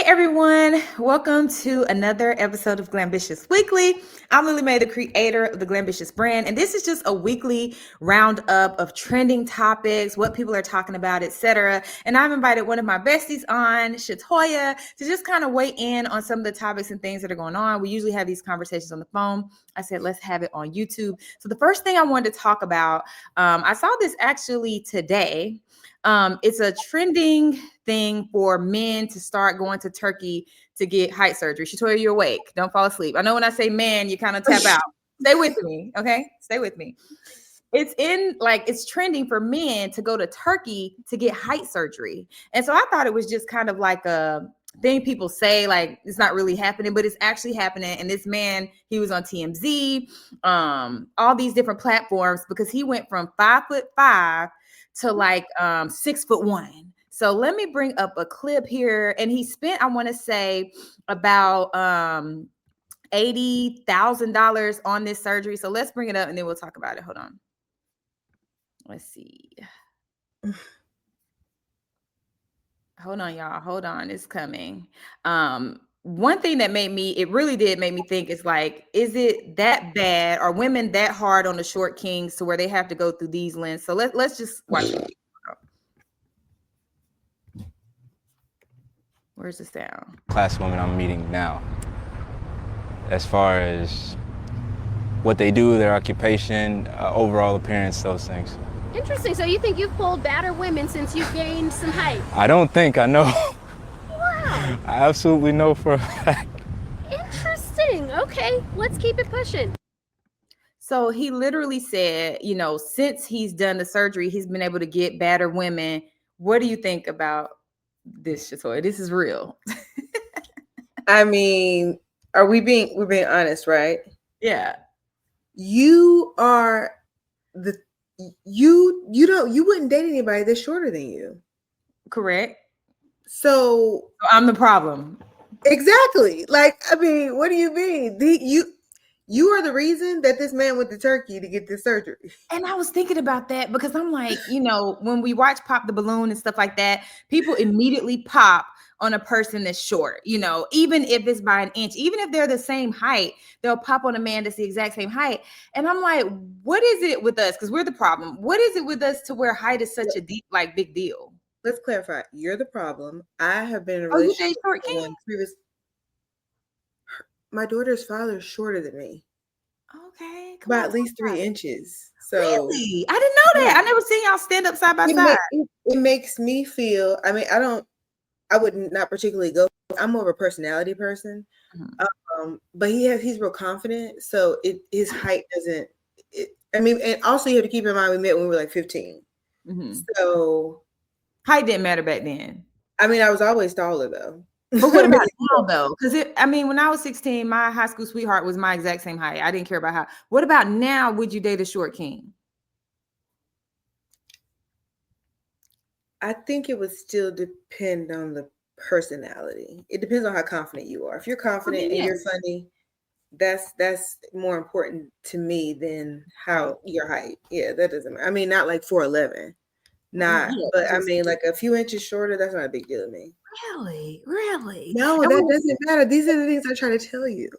Hey everyone, welcome to another episode of Glambitious Weekly. I'm Lily Mae, the creator of the Glambitious brand, and this is just a weekly roundup of trending topics, what people are talking about, etc. And I've invited one of my besties on, Shatoya, to just kind of weigh in on some of the topics and things that are going on. We usually have these conversations on the phone. I said, let's have it on YouTube. So the first thing I wanted to talk about, I saw this actually today. It's a trending thing for men to start going to Turkey to get height surgery. Shatoya, you're awake. Don't fall asleep. I know when I say man, you kind of tap out. Stay with me, okay? Stay with me. It's trending for men to go to Turkey to get height surgery. And so I thought it was just kind of like a thing people say, like it's not really happening, but it's actually happening. And this man, he was on TMZ, all these different platforms because he went from 5'5" to like 6'1". So let me bring up a clip here. And he spent, I want to say, about $80,000 on this surgery. So let's bring it up and then we'll talk about it. Hold on. Let's see. Hold on, y'all. Hold on. It's coming. One thing that really did make me think is like, is it that bad? Are women that hard on the short kings to where they have to go through these lenses? So let's just watch it. Where's the sound? Class women I'm meeting now, as far as what they do, their occupation, overall appearance, those things. Interesting. So you think you've pulled badder women since you've gained some height? I don't think, I know. Wow. I absolutely know for a fact. Interesting. Okay, let's keep it pushing. So he literally said, since he's done the surgery, he's been able to get badder women. What do you think about this, Shatoya? This is real. I mean, we're being honest, right? Yeah. You are you wouldn't date anybody that's shorter than you. Correct. So I'm the problem. Exactly. Like, I mean, what do you mean? You are the reason that this man went to Turkey to get this surgery. And I was thinking about that because I'm like, when we watch Pop the Balloon and stuff like that, people immediately pop on a person that's short, even if it's by an inch, even if they're the same height, they'll pop on a man that's the exact same height. And I'm like, what is it with us? Because we're the problem. What is it with us to where height is such a deep, big deal? Let's clarify. You're the problem. I have been in a relationship with one previous. My daughter's father is shorter than me. Okay. By at least 3 inches. So really? I didn't know that. I never seen y'all stand up side by side. It makes me feel, I mean, I would not particularly go. I'm more of a personality person. Mm-hmm. But he's real confident. So his height doesn't, and also you have to keep in mind, we met when we were like 15. Mm-hmm. So height didn't matter back then. I mean, I was always taller though. But what about now though? Because when I was 16, my high school sweetheart was my exact same height. I didn't care about how. What about now? Would you date a short king? I think it would still depend on the personality. It depends on how confident you are. If you're confident and you're funny, that's more important to me than how your height. Yeah, that doesn't matter. I mean, not like 4'11". But I mean, like a few inches shorter, that's not a big deal to me. Really? No, that doesn't matter. These are the things I try to tell you.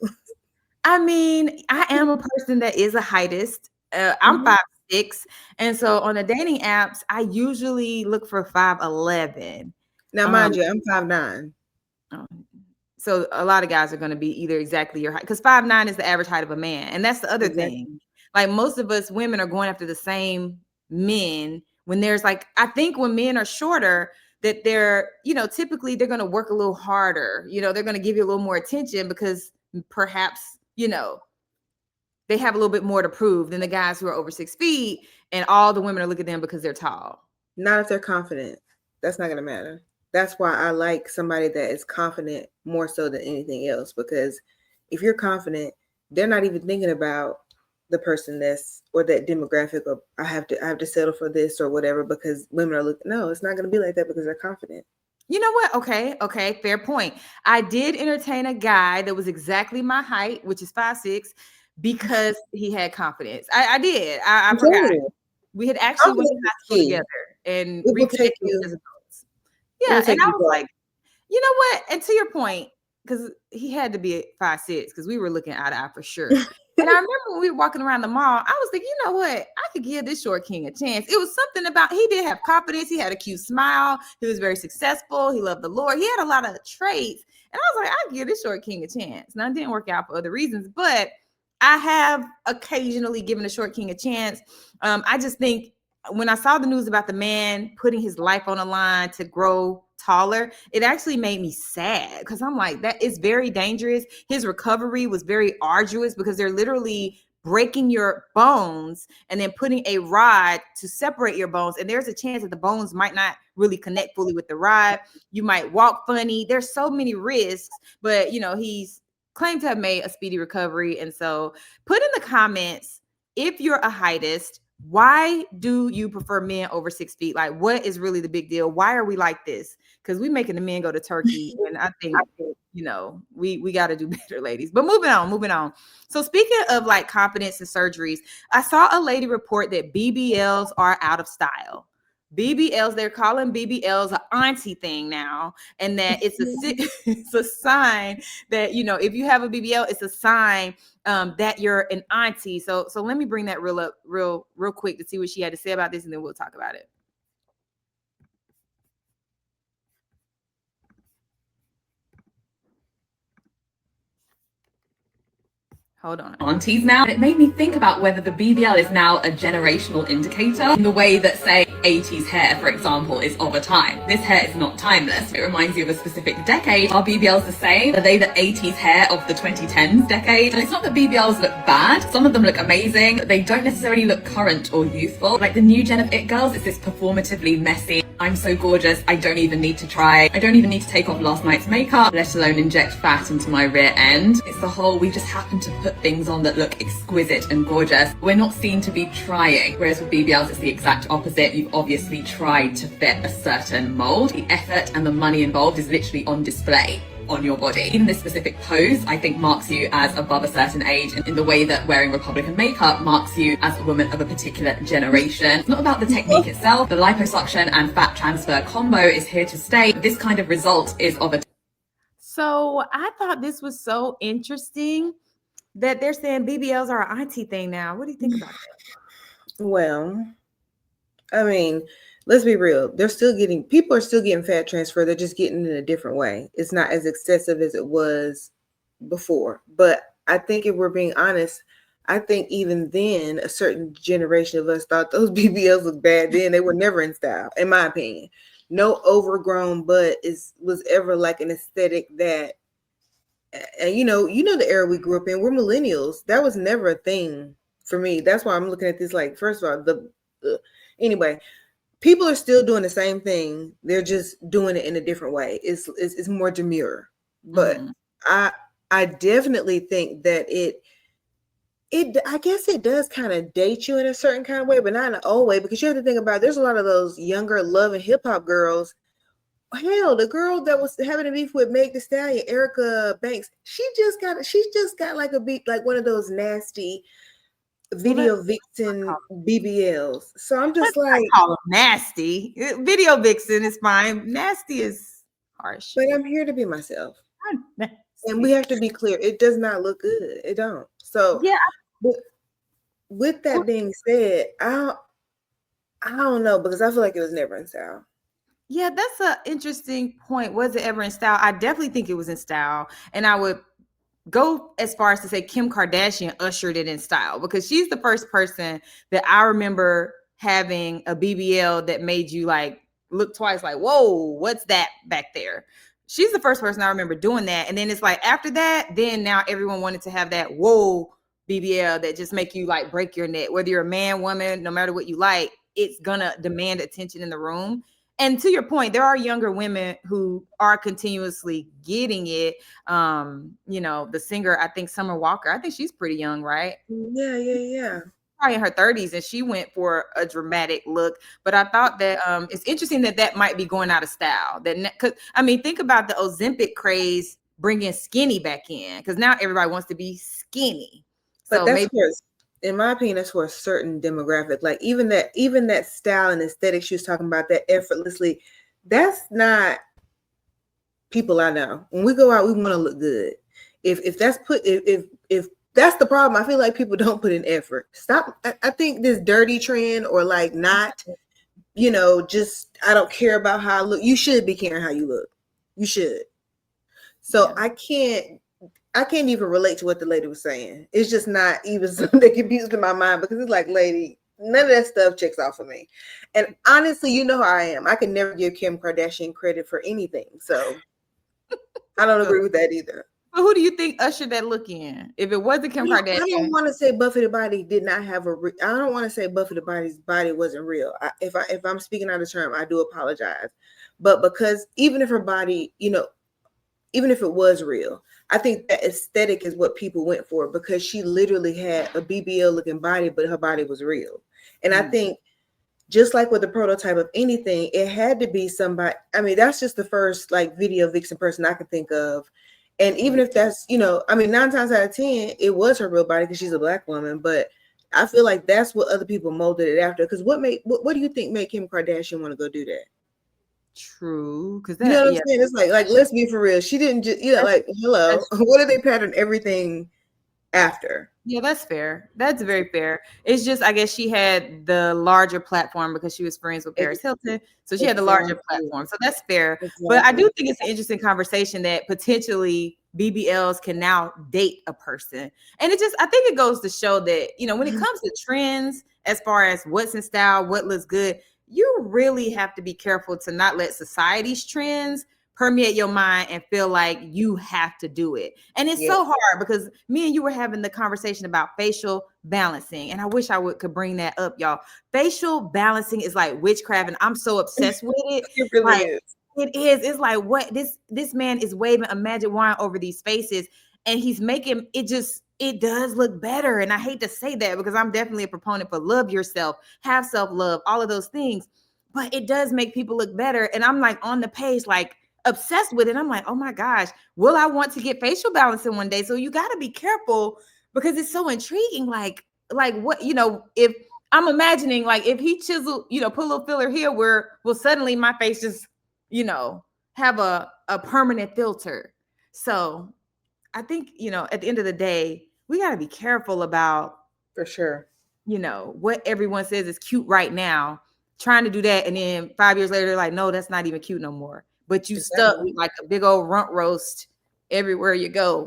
I mean, I am a person that is a heightist. I'm 5'6", and so on the dating apps, I usually look for 5'11". Now, mind you, I'm 5'9". So a lot of guys are going to be either exactly your height, because 5'9" is the average height of a man, and that's the other thing. Like most of us women are going after the same men. When there's I think when men are shorter, that they're, typically they're going to work a little harder. They're going to give you a little more attention because perhaps, they have a little bit more to prove than the guys who are over 6 feet and all the women are looking at them because they're tall. Not if they're confident. That's not going to matter. That's why I like somebody that is confident more so than anything else, because if you're confident, they're not even thinking about the person or that demographic of I have to settle for this or whatever, because women are looking. No, it's not going to be like that because they're confident. You know what? Okay, fair point. I did entertain a guy that was exactly my height, which is 5'6", because he had confidence. I did. I forgot. We had actually went to high school together and reconnected as adults. Yeah, and I was like, You know what? And to your point, because he had to be 5'6", because we were looking eye to eye for sure. And I remember when we were walking around the mall, I was thinking, you know what? I could give this short king a chance. It was something about, he did have confidence. He had a cute smile. He was very successful. He loved the Lord. He had a lot of traits. And I was like, I could give this short king a chance. Now, it didn't work out for other reasons, but I have occasionally given a short king a chance. I just think when I saw the news about the man putting his life on the line to grow taller, it actually made me sad, because I'm like, that is very dangerous. His recovery was very arduous, because they're literally breaking your bones and then putting a rod to separate your bones. And there's a chance that the bones might not really connect fully with the rod. You might walk funny. There's so many risks, but he's claimed to have made a speedy recovery. And so put in the comments, if you're a heightist, why do you prefer men over 6 feet? Like, what is really the big deal? Why are we like this? Because we making the men go to Turkey, and I think we got to do better, ladies. But moving on. So speaking of like confidence and surgeries, I saw a lady report that BBLs are out of style. BBLs, they're calling BBLs an auntie thing now, and that it's a sign that if you have a BBL, it's a sign that you're an auntie. So let me bring that real quick to see what she had to say about this, and then we'll talk about it. Hold on. Aunties now. And it made me think about whether the BBL is now a generational indicator, in the way that, say, 80s hair, for example, is of a time. This hair is not timeless. It reminds you of a specific decade. Are BBLs the same? Are they the 80s hair of the 2010s decade? And it's not that BBLs look bad. Some of them look amazing. They don't necessarily look current or youthful. Like the new gen of it girls, it's this performatively messy, I'm so gorgeous, I don't even need to try. I don't even need to take off last night's makeup, let alone inject fat into my rear end. It's the whole, we just happen to put things on that look exquisite and gorgeous. We're not seen to be trying. Whereas with BBLs, it's the exact opposite. You've obviously tried to fit a certain mold. The effort and the money involved is literally on display on your body. Even this specific pose, I think, marks you as above a certain age, in the way that wearing Republican makeup marks you as a woman of a particular generation. It's not about the technique itself. The liposuction and fat transfer combo is here to stay. This kind of result is of a... So I thought this was so interesting that they're saying BBLs are an auntie thing now. What do you think about that? Well, I mean, let's be real. People are still getting fat transfer. They're just getting it in a different way. It's not as excessive as it was before. But I think if we're being honest, I think even then a certain generation of us thought those BBLs looked bad then. They were never in style, in my opinion. No overgrown butt was ever like an aesthetic that, and you know the era we grew up in. We're millennials. That was never a thing for me. That's why I'm looking at this like, first of all, anyway, people are still doing the same thing. They're just doing it in a different way. It's more demure. But I definitely think that I guess it does kind of date you in a certain kind of way, but not in an old way, because you have to think about, there's a lot of those younger love and hip hop girls. Hell, the girl that was having a beef with Meg Thee Stallion, Erica Banks, she just got like a beat, like one of those nasty video vixen BBLs. So I'm just like, call them nasty. Video vixen is fine. Nasty is harsh. But I'm here to be myself. And we have to be clear. It does not look good. It don't. So yeah. With that being said, I don't know, because I feel like it was never in style. Yeah, that's an interesting point. Was it ever in style? I definitely think it was in style. And I would go as far as to say Kim Kardashian ushered it in style, because she's the first person that I remember having a BBL that made you like look twice, like, whoa, what's that back there? She's the first person I remember doing that. And then it's like, after that, then now everyone wanted to have that whoa BBL that just make you like break your neck. Whether you're a man, woman, no matter what you like, it's gonna demand attention in the room. And to your point, there are younger women who are continuously getting it. The singer, I think Summer Walker, I think she's pretty young, right? Yeah. Probably in her 30s, and she went for a dramatic look. But I thought that it's interesting that might be going out of style. Because I mean, think about the Ozempic craze bringing skinny back in, because now everybody wants to be skinny. But so that's in my opinion, that's for a certain demographic. Like even that style and aesthetic she was talking about, that effortlessly, that's not people I know. When we go out, we want to look good. If that's the problem, I feel like people don't put in effort. Stop. I think this dirty trend or like not, just I don't care about how I look. You should be caring how you look. You should. So yeah. I can't even relate to what the lady was saying. It's just not even something that can be used in my mind because it's like, lady, none of that stuff checks off for me. And honestly, you know how I am. I can never give Kim Kardashian credit for anything. So I don't agree with that either. But who do you think ushered that look in? If it wasn't Kim Kardashian, I don't want to say Buffy the Body did not have I don't want to say Buffy the Body's body wasn't real. If I'm speaking out of term, I do apologize. But because even if her body, even if it was real, I think that aesthetic is what people went for because she literally had a BBL looking body, but her body was real. And I think just like with the prototype of anything, it had to be somebody. I mean, that's just the first like video vixen person I could think of. And even if that's, 9 times out of 10, it was her real body because she's a Black woman. But I feel like that's what other people molded it after. Because what do you think made Kim Kardashian want to go do that? True, because you know what I'm saying. It's like let's be for real. She didn't just hello. What did they pattern everything after? Yeah, that's fair. That's very fair. It's just I guess she had the larger platform because she was friends with Paris Hilton, so she had the larger platform. So that's fair. Exactly. But I do think it's an interesting conversation that potentially BBLs can now date a person, and I think it goes to show that when it comes to trends, as far as what's in style, what looks good. You really have to be careful to not let society's trends permeate your mind and feel like you have to do it. And it's so hard because me and you were having the conversation about facial balancing. And I wish I could bring that up, y'all. Facial balancing is like witchcraft, and I'm so obsessed with it. It really is. It is. It's like what this man is waving a magic wand over these faces, and he's making it does look better. And I hate to say that because I'm definitely a proponent for love yourself, have self-love, all of those things. But it does make people look better. And I'm like on the page, like obsessed with it. I'm like, oh my gosh, will I want to get facial balancing one day? So you got to be careful because it's so intriguing. Like what, if I'm imagining like if he chiseled, put a little filler here will suddenly my face just, have a permanent filter. So I think, at the end of the day, we got to be careful about, for sure, what everyone says is cute right now, trying to do that. And then 5 years later, they're like, no, that's not even cute no more. But you stuck with like a big old runt roast everywhere you go.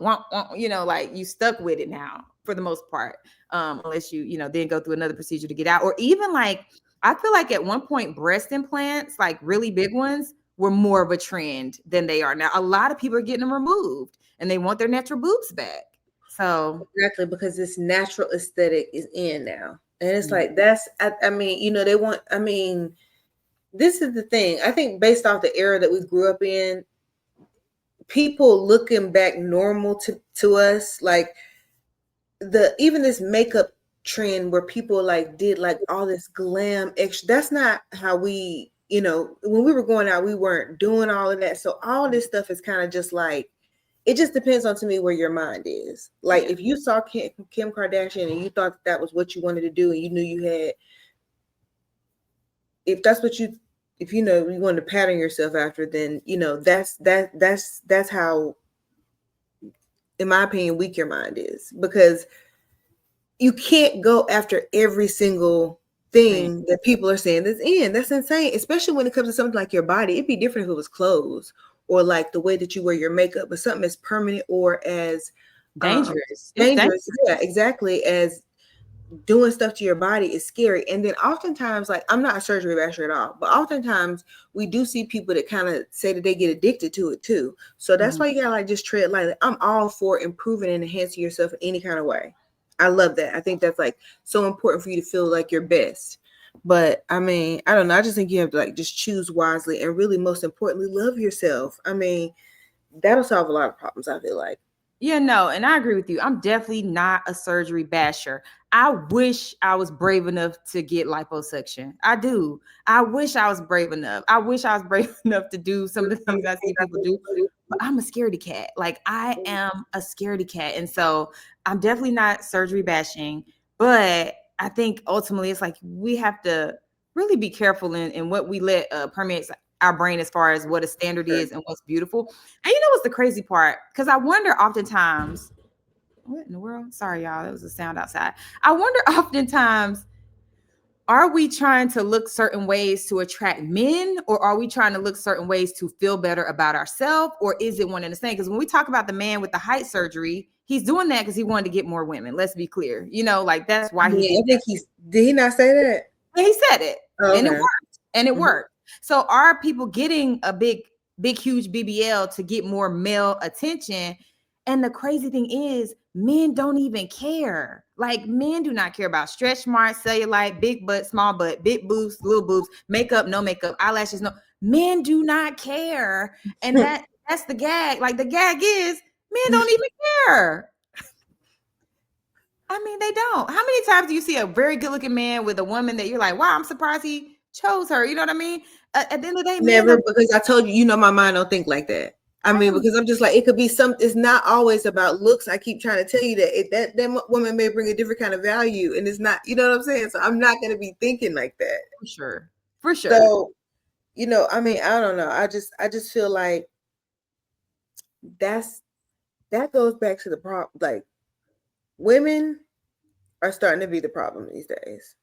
Like you stuck with it now for the most part. Unless you, then go through another procedure to get out. Or even like, I feel like at one point, breast implants, like really big ones, were more of a trend than they are now. A lot of people are getting them removed and they want their natural boobs back. So exactly, because this natural aesthetic is in now. And it's like, that's, they want, this is the thing. I think based off the era that we grew up in, people looking back normal to us, like even this makeup trend where people like did like all this glam extra, that's not how we, when we were going out, we weren't doing all of that. So all this stuff is kind of just like, it just depends on to me where your mind is. Like if you saw Kim Kardashian and you thought that was what you wanted to do and you knew you had, if that's what you want to pattern yourself after, then that's how, in my opinion, weak your mind is, because you can't go after every single thing that people are saying that's in. That's insane, especially when it comes to something like your body. It'd be different if it was clothes or like the way that you wear your makeup, but something as permanent or as dangerous. Yeah, exactly. As doing stuff to your body is scary. And then oftentimes, like, I'm not a surgery basher at all, but oftentimes we do see people that kind of say that they get addicted to it too. So that's why you gotta like just tread lightly. I'm all for improving and enhancing yourself in any kind of way. I love that. I think that's like so important for you to feel like your best. But I don't know. I just think you have to like just choose wisely and really, most importantly, love yourself. That'll solve a lot of problems, I feel like. Yeah, no, and I agree with you. I'm definitely not a surgery basher. I wish I was brave enough to get liposuction. I do. I wish I was brave enough. I wish I was brave enough to do some of the things I see people do. But I'm a scaredy cat. Like I am a scaredy cat. And so I'm definitely not surgery bashing. But I think ultimately it's like we have to really be careful in what we let permeate our brain as far as what a standard is and what's beautiful. And you know what's the crazy part? Because I wonder oftentimes, what in the world? Sorry, y'all. That was a sound outside. I wonder oftentimes, are we trying to look certain ways to attract men, or are we trying to look certain ways to feel better about ourselves, or is it one and the same? Because when we talk about the man with the height surgery, he's doing that because he wanted to get more women. Let's be clear. You know, like that's why he did. I think did he not say that? Yeah, he said it, and it worked, and it Mhm. worked. So are people getting a big, huge BBL to get more male attention? And the crazy thing is, men don't even care. Like, men do not care about stretch marks, cellulite, big butt, small butt, big boobs, little boobs, makeup, no makeup, eyelashes, no. Men do not care. And that's the gag. Like, the gag is men don't even care. I mean, they don't. How many times do you see a very good looking man with a woman that you're like, wow, I'm surprised he chose her? You know what I mean? At the end of the day, never, because I told you, my mind don't think like that. I mean, because I'm just like, it could be it's not always about looks. I keep trying to tell you that that woman may bring a different kind of value, and it's not, you know what I'm saying? So I'm not going to be thinking like that. For sure. So, I mean, I don't know. I just feel like that goes back to the problem. Like, women are starting to be the problem these days.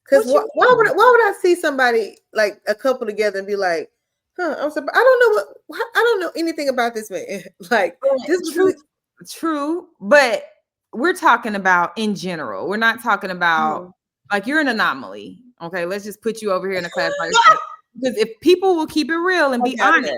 Because why would I see somebody, like a couple together, and be like, I'm surprised. I don't know anything about this man. Like, this is true, but we're talking about in general. We're not talking about like you're an anomaly. Okay, let's just put you over here in a class by yourself. Because if people will keep it real and be honest,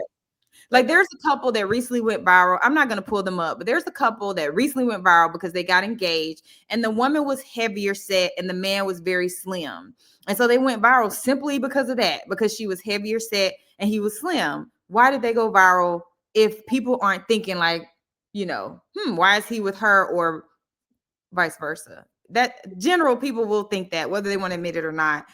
like there's a couple that recently went viral. I'm not going to pull them up, but there's a couple that recently went viral because they got engaged, and the woman was heavier set and the man was very slim. And so they went viral simply because of that, because she was heavier set and he was slim. Why did they go viral if people aren't thinking like, why is he with her, or vice versa? That general people will think that, whether they want to admit it or not.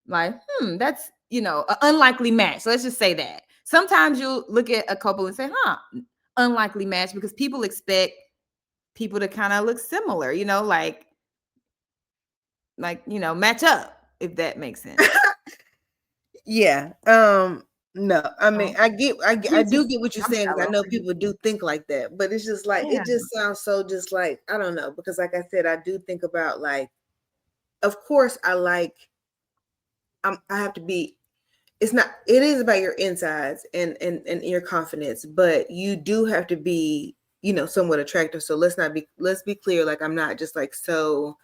Like, that's, an unlikely match. So let's just say that. Sometimes you'll look at a couple and say, unlikely match, because people expect people to kind of look similar, match up, if that makes sense. Yeah. No, I mean, I do get what you're saying, because I know people do think like that, but it's just like, it just sounds so just like, I don't know, because like I said, I do think about, like, of course I have to be, it is about your insides and your confidence, but you do have to be, somewhat attractive. So let's be clear. Like, I'm not just like, so,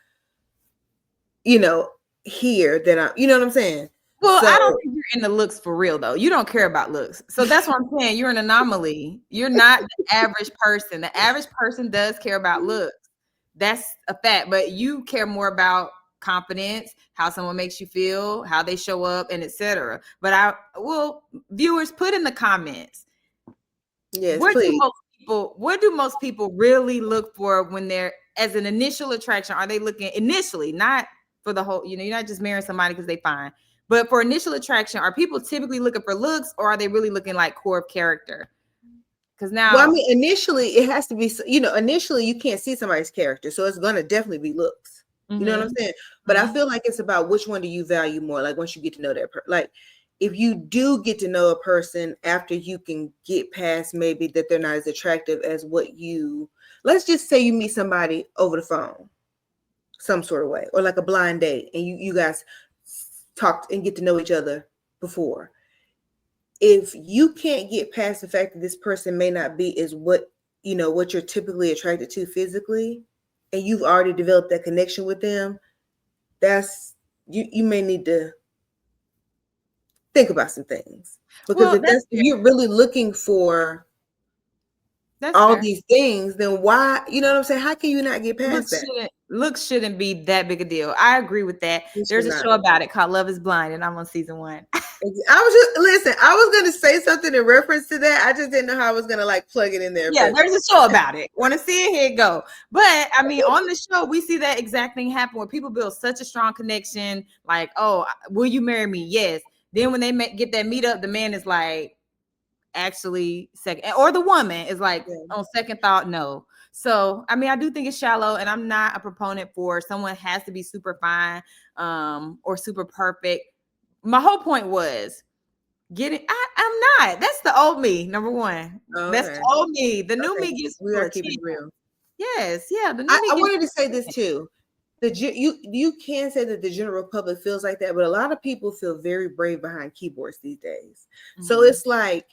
here that I'm, you know what I'm saying? Well, I don't think you're into looks for real, though. You don't care about looks. So that's what I'm saying. You're an anomaly. You're not the average person. The average person does care about looks. That's a fact. But you care more about confidence, how someone makes you feel, how they show up, and etc. But viewers, put in the comments. Yes, what please. What do most people really look for when they're, as an initial attraction? Are they looking initially, not for the whole, you're not just marrying somebody because they fine. But for initial attraction, are people typically looking for looks, or are they really looking like core of character? Because now, well, I mean, initially it has to be, initially you can't see somebody's character, so it's going to definitely be looks. You know what I'm saying? But I feel like it's about which one do you value more. Like, once you get to know that person, like if you do get to know a person after you can get past maybe that they're not as attractive as let's just say you meet somebody over the phone, some sort of way, or like a blind date, and you guys talked and get to know each other before. If you can't get past the fact that this person may not be as what you're typically attracted to physically, and you've already developed that connection with them, that's you may need to think about some things, because if you're really looking for all these things, then why, you know what I'm saying? How can you not get past that? Looks shouldn't be that big a deal. I agree with that. There's a show about it called Love is Blind, and I'm on season 1. I was going to say something in reference to that. I just didn't know how I was going to like plug it in there. Yeah, there's a show about it. Want to see it? Here it go. But I mean, on the show, we see that exact thing happen where people build such a strong connection. Like, oh, will you marry me? Yes. Then when they get that meetup, the man is like, actually second, or the woman is like, on second thought, no. So I mean, I do think it's shallow, and I'm not a proponent for someone has to be super fine or super perfect. My whole point was, I'm not. That's the old me, number one. Oh, That's okay. the old me. The new me gets we are keeping it real. Yes, yeah. The new I me gets wanted to say this too. You can say that the general public feels like that, but a lot of people feel very brave behind keyboards these days. So it's like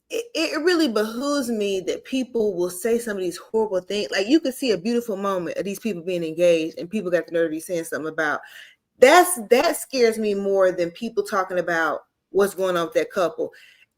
it really behooves me that people will say some of these horrible things. Like you could see a beautiful moment of these people being engaged, and people got the nerve to be saying something about that scares me more than people talking about what's going on with that couple.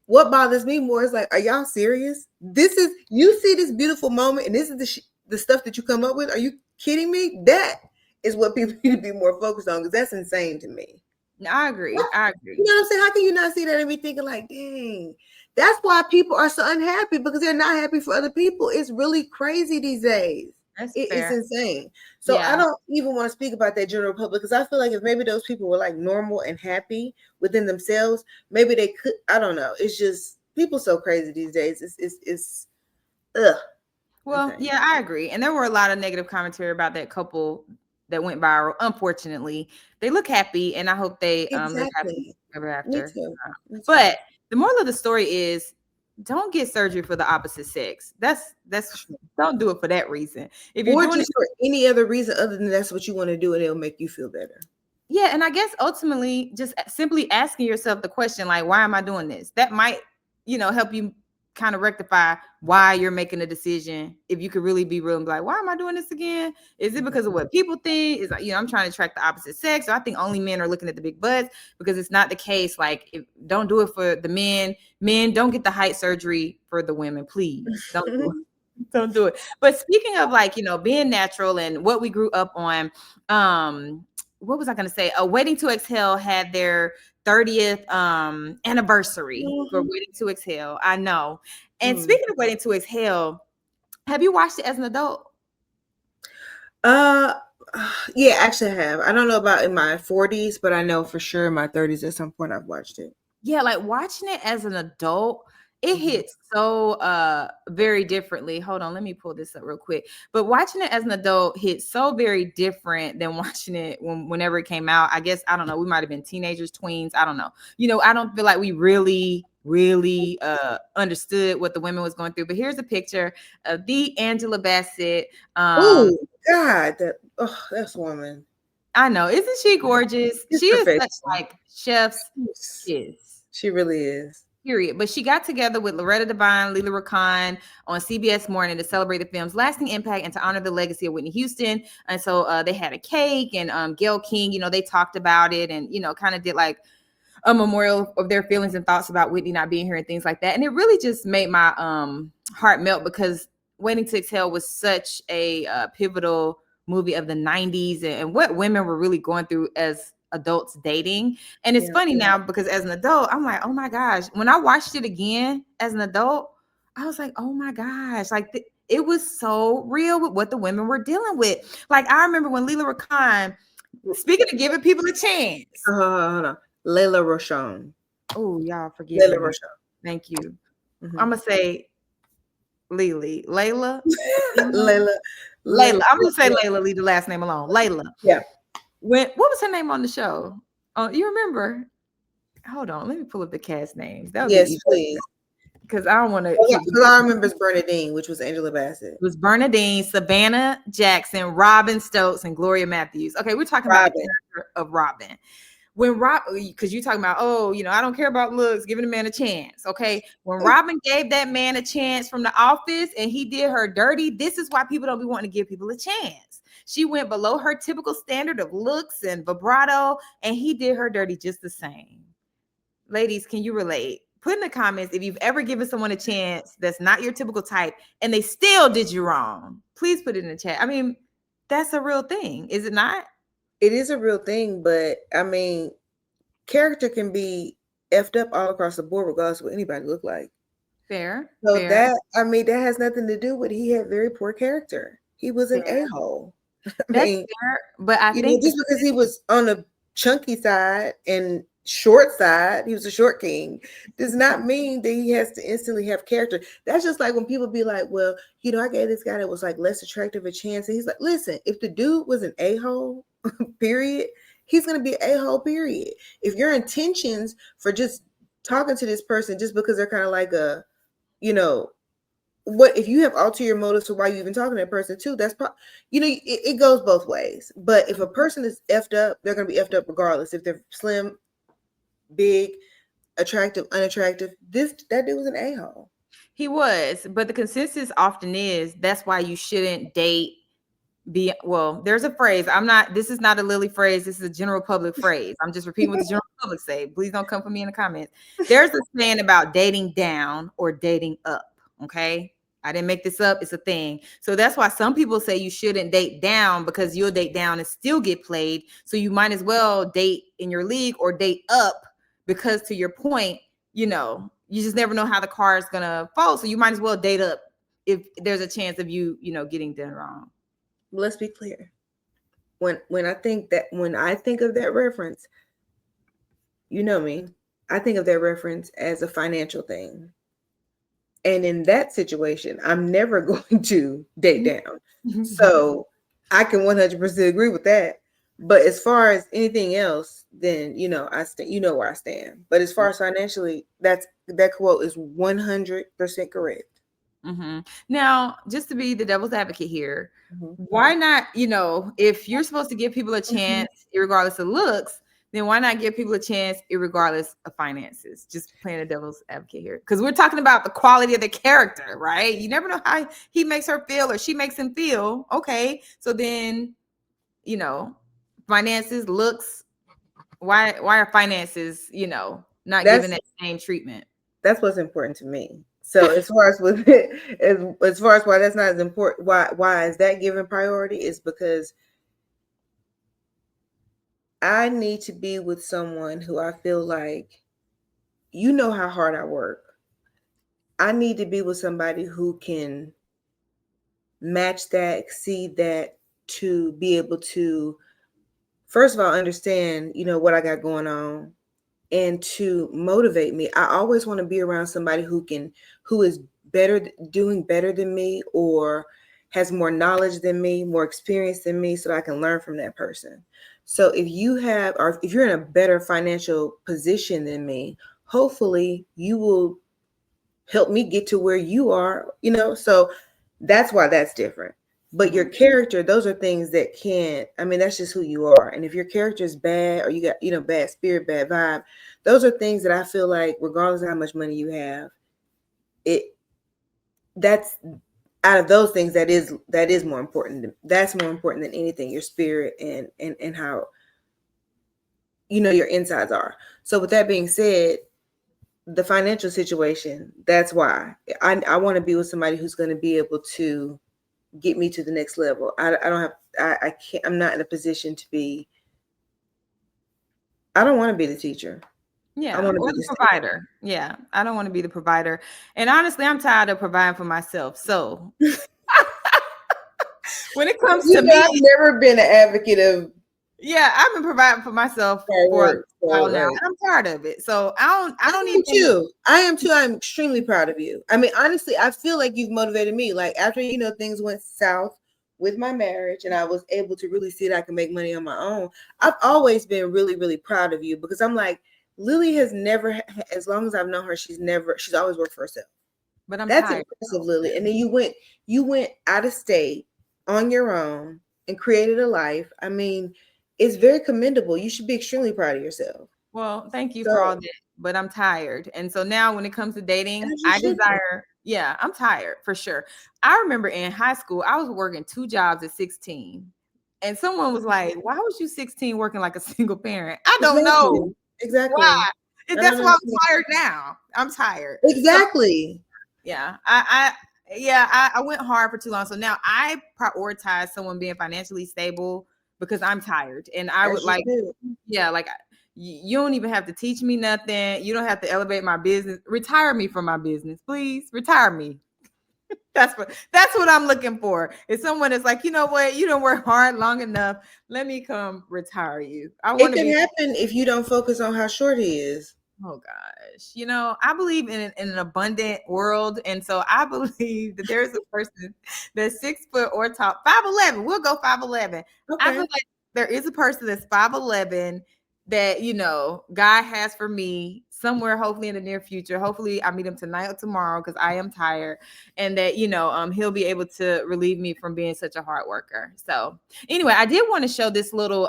What bothers me more is like, are y'all serious? You see this beautiful moment, and this is the stuff that you come up with. Are you kidding me? That is what people need to be more focused on, because that's insane to me. I agree. You know what I'm saying? How can you not see that and be thinking like, dang? That's why people are so unhappy, because they're not happy for other people. It's really crazy these days. It's insane. So I don't even want to speak about that general public, because I feel like if maybe those people were like normal and happy within themselves, maybe they could. I don't know. It's just people so crazy these days. It's ugh. Well, yeah, I agree. And there were a lot of negative commentary about that couple that went viral. Unfortunately, they look happy, and I hope they live happy ever after. Me too. But the moral of the story is, don't get surgery for the opposite sex. That's don't do it for that reason. If you're doing it for any other reason other than that's what you want to do and it'll make you feel better. Yeah, and I guess ultimately just simply asking yourself the question, like, why am I doing this? That might, help you kind of rectify why you're making a decision. If you could really be real and be like, why am I doing this again? Is it because of what people think? Is I'm trying to attract the opposite sex? So I think only men are looking at the big butts, because it's not the case. Like, don't do it for the men. Men, don't get the height surgery for the women, please. Don't do it. Don't do it. But speaking of being natural and what we grew up on, what was I going to say? Waiting to Exhale had their 30th anniversary for Waiting to Exhale. I know. And speaking of Waiting to Exhale, have you watched it as an adult? Yeah, actually I have. I don't know about in my 40s, but I know for sure in my 30s at some point I've watched it. Yeah, like watching it as an adult, it hits so very differently. Hold on, let me pull this up real quick. But watching it as an adult hits so very different than watching it whenever it came out. I guess, I don't know, we might have been teenagers, tweens, I don't know. I don't feel like we really understood what the women was going through. But here's a picture of the Angela Bassett. Oh God, that's woman. I know, isn't she gorgeous? She is such like chef's kiss. She really is. Period. But she got together with Loretta Devine, Lila Rakan on CBS Morning to celebrate the film's lasting impact and to honor the legacy of Whitney Houston. And so they had a cake, and Gayle King, they talked about it and, kind of did like a memorial of their feelings and thoughts about Whitney not being here and things like that. And it really just made my heart melt, because Waiting to Exhale was such a pivotal movie of the 90s and what women were really going through as adults dating. And it's funny now, because as an adult, I'm like, oh my gosh, when I watched it again as an adult, I was like, oh my gosh, like it was so real with what the women were dealing with. Like, I remember when Lila Rakan, speaking of giving people a chance. Hold on. Layla Rochon. Oh, y'all forgive me. Layla Rochon. Thank you. I'm gonna say Layla. Layla. I'm gonna say Layla. Leave the last name alone. Layla. Yeah. What was her name on the show? You remember? Hold on, let me pull up the cast names. Yes, please. Because I don't want to. Because I remember Bernadine, which was Angela Bassett. It was Bernadine, Savannah Jackson, Robin Stokes, and Gloria Matthews. Okay, we're talking about the character of Robin. When because you're talking about, I don't care about looks, giving a man a chance. Okay. When Robin gave that man a chance from The Office and he did her dirty, this is why people don't be wanting to give people a chance. She went below her typical standard of looks and vibrato, and he did her dirty just the same. Ladies, can you relate? Put in the comments if you've ever given someone a chance that's not your typical type and they still did you wrong. Please put it in the chat. I mean, that's a real thing, is it not? It is a real thing, but I mean, character can be effed up all across the board, regardless of what anybody look like. Fair. So that has nothing to do with he had very poor character. He was an a-hole. That's fair, but I think just because he was on the chunky side and short side, he was a short king, does not mean that he has to instantly have character. That's just like when people be like, well, I gave this guy that was like less attractive a chance. And he's like, listen, if the dude was an a-hole, period, he's going to be an a-hole, period. If your intentions for just talking to this person just because they're kind of like a, you know, what if you have ulterior motives for why you even talking to that person too? That's it goes both ways. But if a person is effed up, they're gonna be effed up regardless. If they're slim, big, attractive, unattractive, that dude was an a-hole. He was, but the consensus often is that's why you shouldn't date. There's a phrase. This is not a Lily phrase. This is a general public phrase. I'm just repeating what the general public say. Please don't come for me in the comments. There's a saying about dating down or dating up. Okay. I didn't make this up. It's a thing. So that's why some people say you shouldn't date down, because you'll date down and still get played. So you might as well date in your league or date up, because to your point, you just never know how the car is going to fall. So you might as well date up if there's a chance of you getting done wrong. Let's be clear. When I think of that reference, you know me, I think of that reference as a financial thing. And in that situation, I'm never going to date down. So I can 100% agree with that. But as far as anything else, then where I stand. But as far as financially, that quote is 100% correct. Mm-hmm. Now, just to be the devil's advocate here, why not, if you're supposed to give people a chance, regardless of looks, then why not give people a chance, regardless of finances? Just playing the devil's advocate here, because we're talking about the quality of the character, right? You never know how he makes her feel or she makes him feel. Okay, so then, finances, looks. Why are finances, not given that same treatment? That's what's important to me. So as far as as far as why that's not as important, why is that given priority, is because I need to be with someone who I feel like, how hard I work. I need to be with somebody who can match that, exceed that, to be able to, first of all, understand, what I got going on, and to motivate me. I always want to be around somebody who is doing better than me, or has more knowledge than me, more experience than me, so I can learn from that person. So if you're in a better financial position than me, hopefully you will help me get to where you are, so that's why that's different. But your character, those are things that that's just who you are. And if your character is bad, or you got, bad spirit, bad vibe, those are things that I feel like, regardless of how much money you have, that's out of those things, that is more important. That's more important than anything, your spirit and how, your insides are. So with that being said, the financial situation, that's why I want to be with somebody who's going to be able to get me to the next level. I can't, I'm not in a position to be, I don't want to be the teacher. Yeah, I want to be the provider. Yeah, I don't want to be the provider. And honestly, I'm tired of providing for myself. So when it comes to me, I've never been an advocate of. Yeah, I've been providing for myself for a while now, and I'm tired of it. So I don't even. I am too. I'm extremely proud of you. I mean, honestly, I feel like you've motivated me. Like, after things went south with my marriage, and I was able to really see that I can make money on my own, I've always been really, really proud of you, because I'm like, Lily has never, as long as I've known her, she's always worked for herself. But that's impressive, Lily. And then you went out of state on your own and created a life. I mean, it's very commendable. You should be extremely proud of yourself. Well, thank you for all that, but I'm tired. And so now when it comes to dating, I'm tired for sure. I remember in high school, I was working 2 jobs at 16. And someone was like, why was you 16 working like a single parent? I don't know. Exactly. Why? That's why I'm tired now. I'm tired. Exactly. So, I went hard for too long. So now I prioritize someone being financially stable, because I'm tired, and I would like, you don't even have to teach me nothing. You don't have to elevate my business. Retire me from my business, please. Retire me. That's what I'm looking for. Is someone that's like, you know what, you don't work hard long enough. Let me come retire you. It can happen if you don't focus on how short he is. Oh gosh, I believe in an abundant world, and so I believe that there's a person that's 6 foot or tall, 5'11". We'll go 5'11". Okay. I feel like there is a person that's 5'11" that God has for me somewhere, hopefully in the near future. Hopefully I meet him tonight or tomorrow because I am tired, and that, you know, he'll be able to relieve me from being such a hard worker. So anyway, I did want to show this little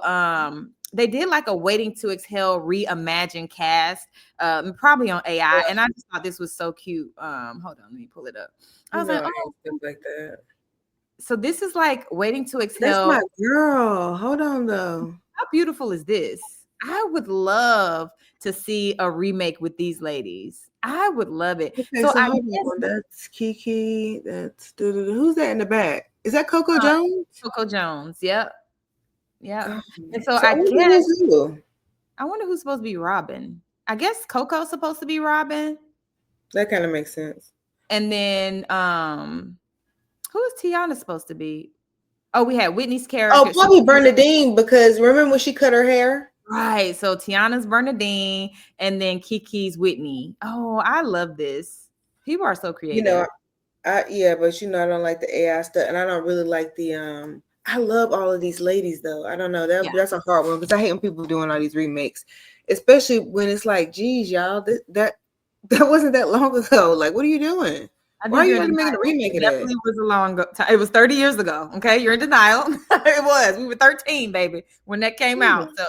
they did like a Waiting to Exhale reimagined cast, probably on AI, and I just thought this was so cute. Hold on, let me pull it up. I was like, oh, stuff like that. so this is like Waiting to That's Exhale. my girl. Hold on though. How beautiful is this? I would love to see a remake with these ladies. I would love it. Okay, so I hold on. That's Kiki. That's who's that in the back? Is that Coco Jones? Coco Jones. Yep. Yeah. And so I wonder who's supposed to be Robin. I guess Coco's supposed to be Robin. That kind of makes sense. And then who is Tiana supposed to be? Oh, we had Whitney's character. Oh, probably Bernadine, because remember when she cut her hair? Right. So Tiana's Bernadine, and then Kiki's Whitney. Oh, I love this. People are so creative. You know, yeah, but you know, I don't like the AI stuff, and I don't really like the I love all of these ladies though. I don't know. That's a hard one because I hate when people doing all these remakes, especially when it's like, geez, y'all, that wasn't that long ago. Like, what are you doing? Why are you making a remake of that? Definitely was a long time. It was 30 years ago. Okay, you're in denial. It was. We were 13, baby, when that came out. So,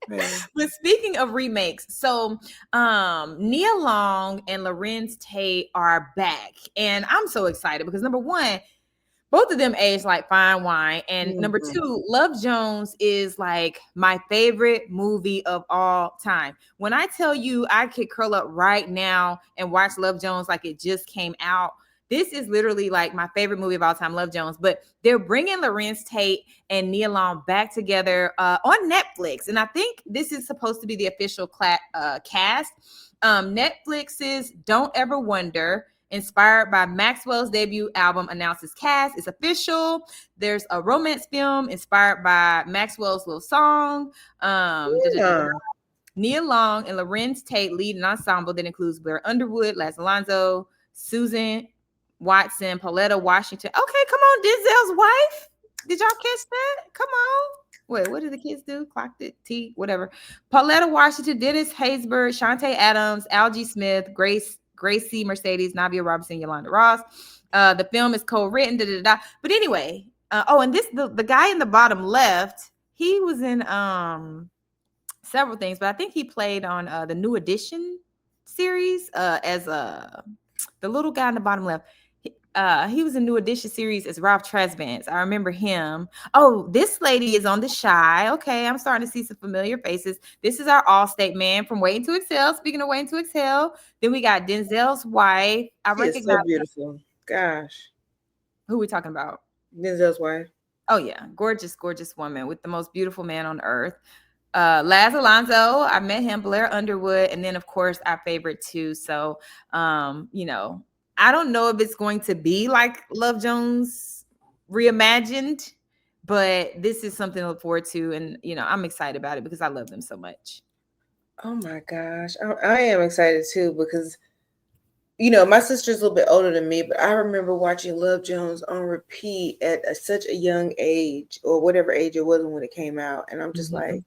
but speaking of remakes, so Nia Long and Larenz Tate are back, and I'm so excited because number one, both of them age like fine wine. And number two, Love Jones is like my favorite movie of all time. When I tell you I could curl up right now and watch Love Jones like it just came out, this is literally like my favorite movie of all time, Love Jones. But they're bringing Larenz Tate and Nia Long back together on Netflix. And I think this is supposed to be the official cast. Netflix's Don't Ever Wonder, inspired by Maxwell's debut album, announces cast. It's official. There's a romance film inspired by Maxwell's little song. Nia Long and Larenz Tate lead an ensemble that includes Blair Underwood, Laz Alonso, Susan Watson, Pauletta Washington. Okay, come on, Denzel's wife. Did y'all catch that? Come on. Wait, what did the kids do? Clocked it, T, whatever. Pauletta Washington, Dennis Haysbert, Shantae Adams, Algie Smith, Gracie Mercedes, Navia Robinson, Yolanda Ross. The film is co-written. But anyway, and this the guy in the bottom left, he was in several things, but I think he played on the New Edition series as the little guy in the bottom left. He was in New Edition series as Ralph Tresvant. I remember him. Oh, this lady is on The Shy. Okay, I'm starting to see some familiar faces. This is our Allstate man from Waiting to Exhale. Speaking of Waiting to Exhale, then we got Denzel's wife. I recognize. So beautiful. Gosh. Who are we talking about? Denzel's wife. Oh yeah, gorgeous, gorgeous woman with the most beautiful man on earth. Laz Alonso, I met him. Blair Underwood, and then of course our favorite too. So, you know, I don't know if it's going to be like Love Jones reimagined, but this is something to look forward to. And, you know, I'm excited about it because I love them so much. Oh my gosh. I am excited too because, you know, my sister's a little bit older than me, but I remember watching Love Jones on repeat at such a young age or whatever age it was when it came out. And I'm just like,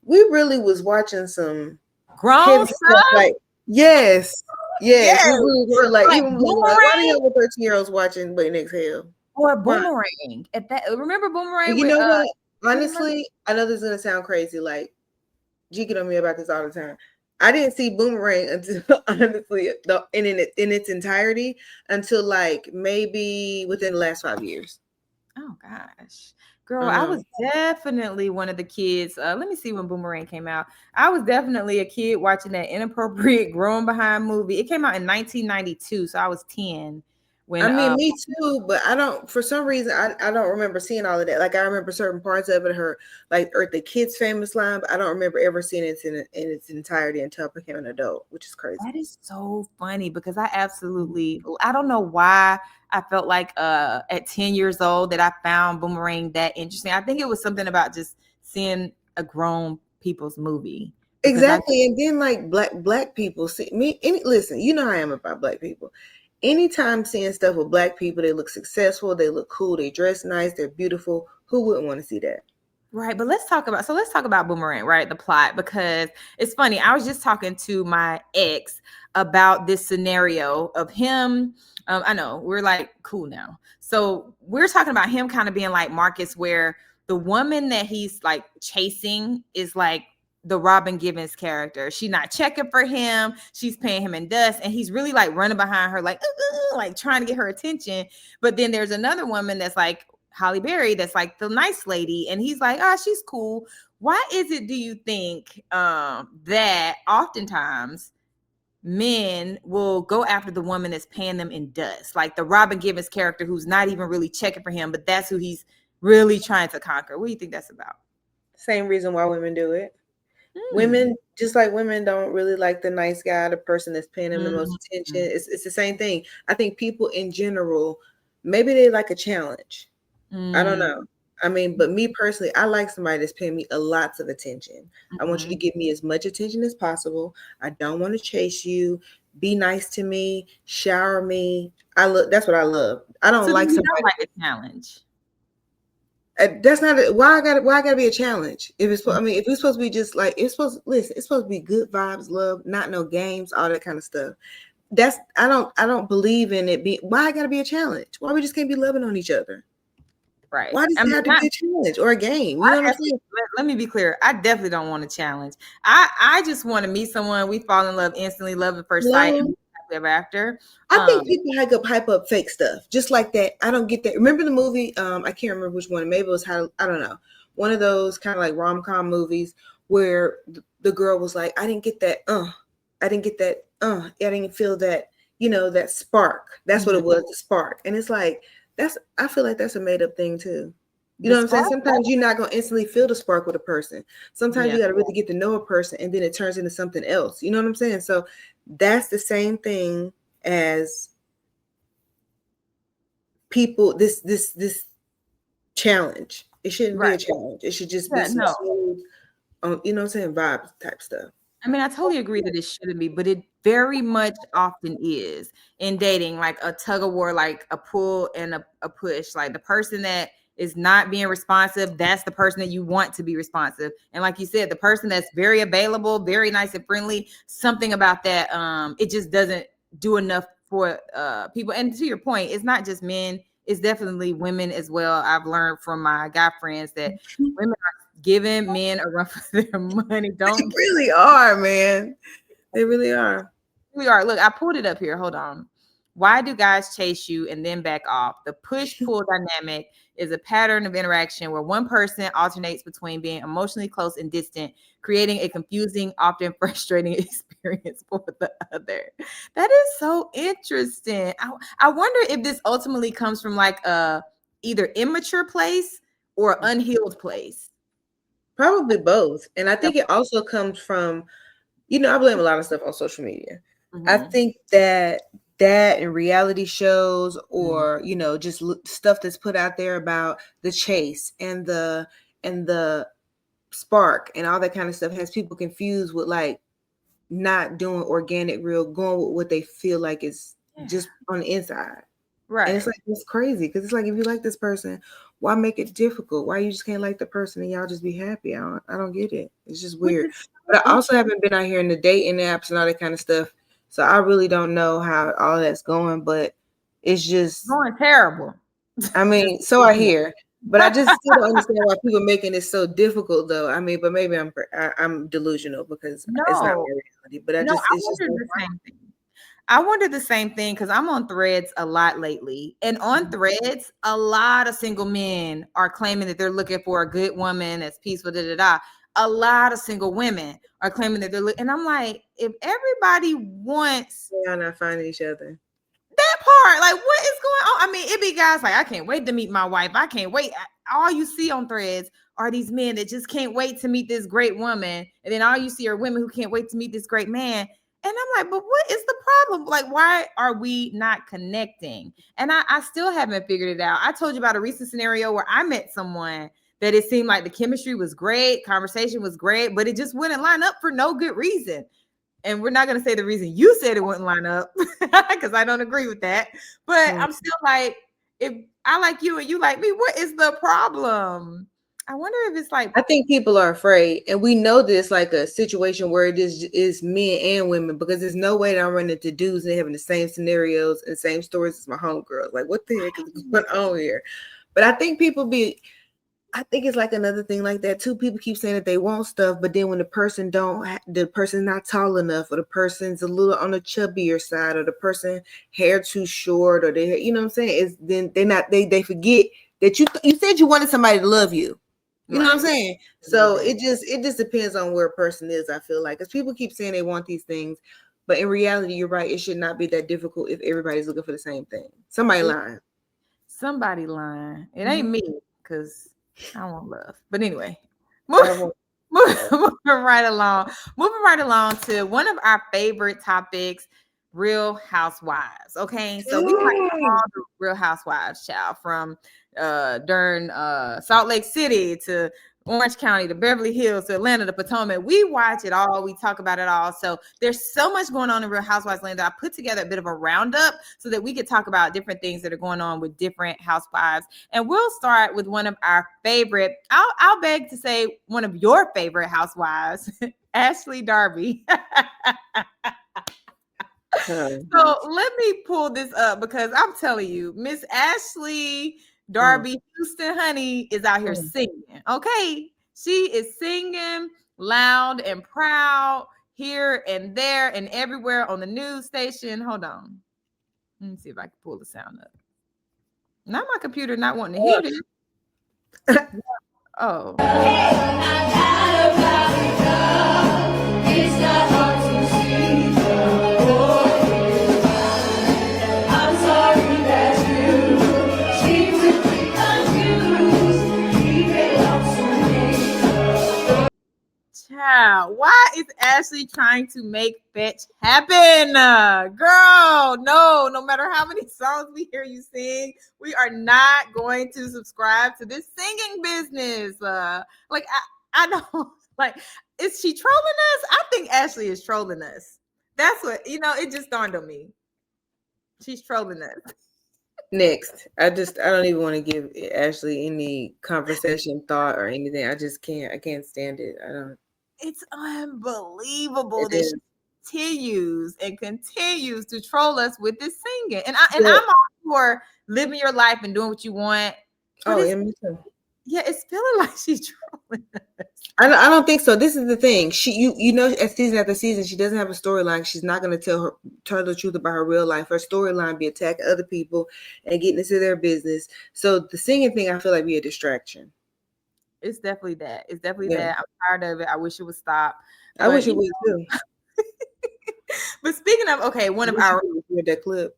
we really was watching some grown stuff. Like, yes. Yes. We were like even why do you have 13-year-olds watching Waiting to Exhale? Or Boomerang. At that, remember Boomerang? You know what? Honestly, I know this is gonna sound crazy. Like, G get on me about this all the time. I didn't see Boomerang until honestly in its entirety until like maybe within the last 5 years. Oh gosh. Girl, I was definitely one of the kids. Let me see when Boomerang came out. I was definitely a kid watching that inappropriate Growing Behind movie. It came out in 1992, so I was 10. When I mean, me too, but I don't. For some reason, I don't remember seeing all of that. Like I remember certain parts of it. Her like Eartha Kitt's famous line, but I don't remember ever seeing it in its entirety until I became an adult, which is crazy. That is so funny because I don't know why I felt like at 10 years old that I found Boomerang that interesting. I think it was something about just seeing a grown people's movie. Exactly, and then like black people see me. Listen, you know how I am about black people. Anytime seeing stuff with black people, they look successful, they look cool, they dress nice, they're beautiful. Who wouldn't want to see that? Right, but let's talk about Boomerang, right? The plot, because it's funny. I was just talking to my ex about this scenario of him. I know we're like cool now. So we're talking about him kind of being like Marcus, where the woman that he's like chasing is like the Robin Givens character. She's not checking for him. She's paying him in dust, and he's really like running behind her, like trying to get her attention. But then there's another woman that's like Holly Berry, that's like the nice lady, and he's like, she's cool. Why is it, do you think, that oftentimes men will go after the woman that's paying them in dust, like the Robin Givens character, who's not even really checking for him, but that's who he's really trying to conquer? What do you think that's about? Same reason why women do it. Women, just like women don't really like the nice guy, the person that's paying them the most attention. It's the same thing. I think people in general, maybe they like a challenge. I don't know. I mean, but me personally, I like somebody that's paying me a lots of attention. I want you to give me as much attention as possible. I don't want to chase you. Be nice to me. Shower me. That's what I love. I don't like somebody. Don't like a challenge. That's not why I gotta be a challenge. If it's, I mean, if it's supposed to be just like, it's supposed to be good vibes, love, not no games, all that kind of stuff. I don't believe in it being, why I gotta be a challenge? Why we just can't be loving on each other? Right. Why does it have to be a challenge or a game? You know what I'm saying? Let me be clear. I definitely don't want a challenge. I just want to meet someone, we fall in love instantly, love at first sight, and ever after. I think people hype up fake stuff just like that. I don't get that. Remember the movie? I can't remember which one. Maybe it was I don't know. One of those kind of like rom-com movies where the girl was like, I didn't get that. I didn't get that. I didn't feel that. That spark. That's what it was. The spark. And it's like, I feel like that's a made up thing too. You know what I'm saying? Sometimes you're not going to instantly feel the spark with a person. Sometimes you got to really get to know a person, and then it turns into something else. You know what I'm saying? So that's the same thing as people, this challenge. It shouldn't be a challenge. It should just be some smooth, you know what I'm saying, vibe type stuff. I mean, I totally agree that it shouldn't be, but it very much often is in dating, like a tug of war, like a pull and a push. Like the person that is not being responsive, that's the person that you want to be responsive. And like you said, the person that's very available, very nice and friendly, something about that, it just doesn't do enough for people. And to your point, it's not just men, it's definitely women as well. I've learned from my guy friends that women are giving men a run for their money. They really are, man. They really are. We are. Look, I pulled it up here. Hold on. Why do guys chase you and then back off? The push-pull dynamic is a pattern of interaction where one person alternates between being emotionally close and distant, creating a confusing, often frustrating experience for the other. That is so interesting. I wonder if this ultimately comes from like a either immature place or unhealed place. Probably both. And I think it also comes from, I blame a lot of stuff on social media. I think that and reality shows or, just stuff that's put out there about the chase and the spark and all that kind of stuff has people confused with like not doing organic, real, going with what they feel like is just on the inside. Right. And it's like, it's crazy because it's like, if you like this person, why make it difficult? Why you just can't like the person and y'all just be happy? I don't get it. It's just weird. But I also haven't been out here in the dating apps and all that kind of stuff. So I really don't know how all that's going, but it's just going terrible. I mean, so I hear, but I just still don't understand why people are making it so difficult though. I mean, but maybe I'm delusional because it's not my reality, but it's just the same thing. I wonder the same thing because I'm on Threads a lot lately. And on Threads, a lot of single men are claiming that they're looking for a good woman that's peaceful, A lot of single women are claiming that they're looking. And I'm like, if everybody wants... Y'all not finding each other. That part, like, what is going on? I mean, it be guys like, I can't wait to meet my wife. I can't wait. All you see on Threads are these men that just can't wait to meet this great woman. And then all you see are women who can't wait to meet this great man. And I'm like, but what is the problem? Like, why are we not connecting? And I still haven't figured it out. I told you about a recent scenario where I met someone that it seemed like the chemistry was great, conversation was great, but it just wouldn't line up for no good reason. And we're not going to say the reason you said it wouldn't line up because I don't agree with that. But I'm still like, if I like you and you like me, what is the problem? I wonder if it's like I think people are afraid, and we know this like a situation where it is men and women, because there's no way that I'm running into dudes and having the same scenarios and same stories as my homegirls. Like, what the heck is going on here? But I think I think it's like another thing like that too. People keep saying that they want stuff, but then when the person's not tall enough, or the person's a little on the chubbier side, or the person hair too short, or they, you know what I'm saying? Is then they forget that you said you wanted somebody to love you. You know what I'm saying? So it just depends on where a person is, I feel like. Because people keep saying they want these things, but in reality, you're right. It should not be that difficult if everybody's looking for the same thing. Somebody lying. Somebody lying. It ain't me, because I want love. But anyway, moving right along to one of our favorite topics, Real Housewives. Okay, so we watch all the Real Housewives, child, from during Salt Lake City to Orange County to Beverly Hills to Atlanta to Potomac. We watch it all. We talk about it all. So there's so much going on in Real Housewives land that I put together a bit of a roundup so that we could talk about different things that are going on with different housewives. And we'll start with one of our favorite, I'll beg to say one of your favorite housewives, Ashley Darby. So let me pull this up, because I'm telling you, Miss Ashley Darby Houston, honey, is out here singing. Okay, she is singing loud and proud here and there and everywhere on the news station. Hold on, let me see if I can pull the sound up. Not my computer not wanting to hear this. Oh. Child, why is Ashley trying to make fetch happen? Girl, no matter how many songs we hear you sing, we are not going to subscribe to this singing business. Like, I don't, like, is she trolling us? I think Ashley is trolling us. That's what, it just dawned on me. She's trolling us. Next, I don't even want to give Ashley any conversation thought or anything. I just can't. I can't stand it. I don't. It's unbelievable that she continues to troll us with this singing. And I'm all for living your life and doing what you want. Oh, yeah, me too. Yeah, it's feeling like she's trolling us. I don't think so. This is the thing. As season after season, she doesn't have a storyline. She's not going to tell the truth about her real life. Her storyline be attacking other people and getting into their business. So the singing thing, I feel like, be a distraction. It's definitely that. that. I'm tired of it. I wish it would stop. I wish it would too. But speaking of, one of our that clip.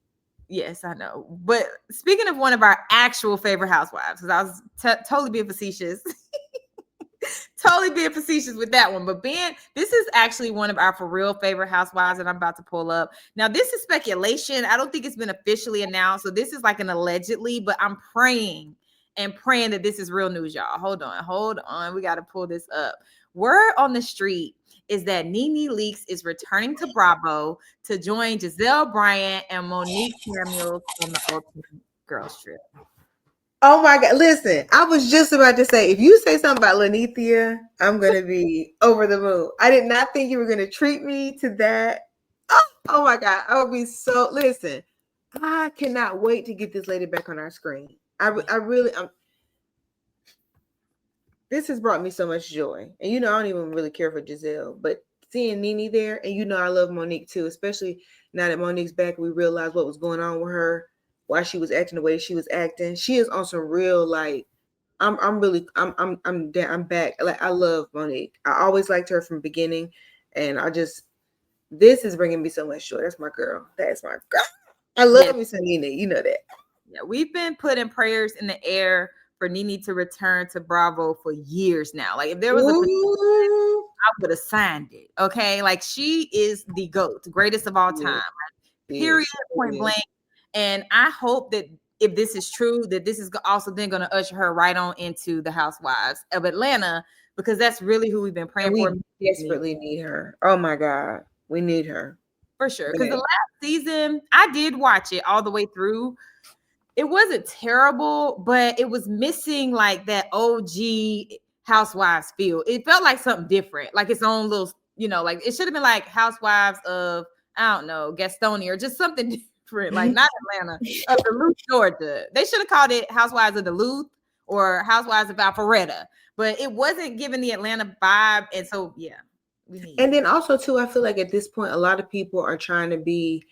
Yes, I know. But speaking of one of our actual favorite housewives, because I was totally being facetious. Totally being facetious with that one. But this is actually one of our for real favorite housewives that I'm about to pull up. Now, this is speculation. I don't think it's been officially announced. So this is like an allegedly, but I'm praying that this is real news, y'all. Hold on. We got to pull this up. Word on the street is that NeNe Leakes is returning to Bravo to join Giselle Bryant and Monique Samuels on the Ultimate Girls Trip. Oh my God. Listen, I was just about to say, if you say something about Lanithia, I'm going to be over the moon. I did not think you were going to treat me to that. Oh my God. I would be listen, I cannot wait to get this lady back on our screen. This has brought me so much joy. And I don't even really care for Giselle, but seeing NeNe there, and I love Monique too, especially now that Monique's back, we realized what was going on with her, why she was acting the way she was acting. She is on some real, like, I'm back. Like, I love Monique. I always liked her from the beginning, and this is bringing me so much joy. That's my girl. That's my girl. I love me some NeNe. You know that. Yeah, we've been putting prayers in the air for NeNe to return to Bravo for years now. Like, if there was I would have signed it. Okay, like, she is the GOAT, greatest of all time. Period. Point blank. And I hope that if this is true, that this is also then going to usher her right on into the Housewives of Atlanta, because that's really who we've been praying for. We desperately need her. Oh my God, we need her for sure. Because the last season, I did watch it all the way through. it wasn't terrible, but it was missing like that OG Housewives feel. It felt like something different, like its own little, like it should have been like Housewives of, I don't know, Gastonia or just something different, like not Atlanta, of Duluth, Georgia. They should have called it Housewives of Duluth or Housewives of Alpharetta, but it wasn't giving the Atlanta vibe. And so, yeah. And then also too, I feel like at this point, a lot of people are trying to be,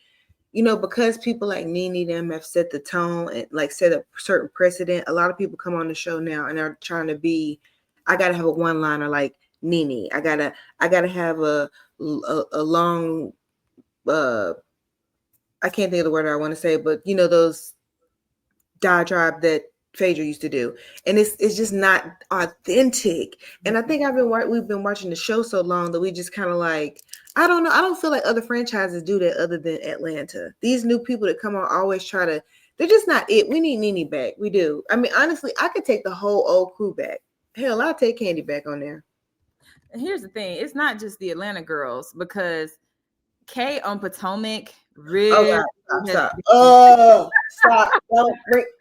because people like NeNe them have set the tone and like set a certain precedent. A lot of people come on the show now and are trying to be, I gotta have a one-liner like NeNe. I gotta have a long, I can't think of the word I want to say, but those diatribe that Phaedra used to do, and it's just not authentic. And I think we've been watching the show so long that we just kind of like, I don't know. I don't feel like other franchises do that other than Atlanta. These new people that come on always try to, they're just not it. We need NeNe back. We do. I mean, honestly, I could take the whole old crew back. Hell, I'll take Candy back on there. Here's the thing. It's not just the Atlanta girls, because Kay on Potomac really. Stop. Stop.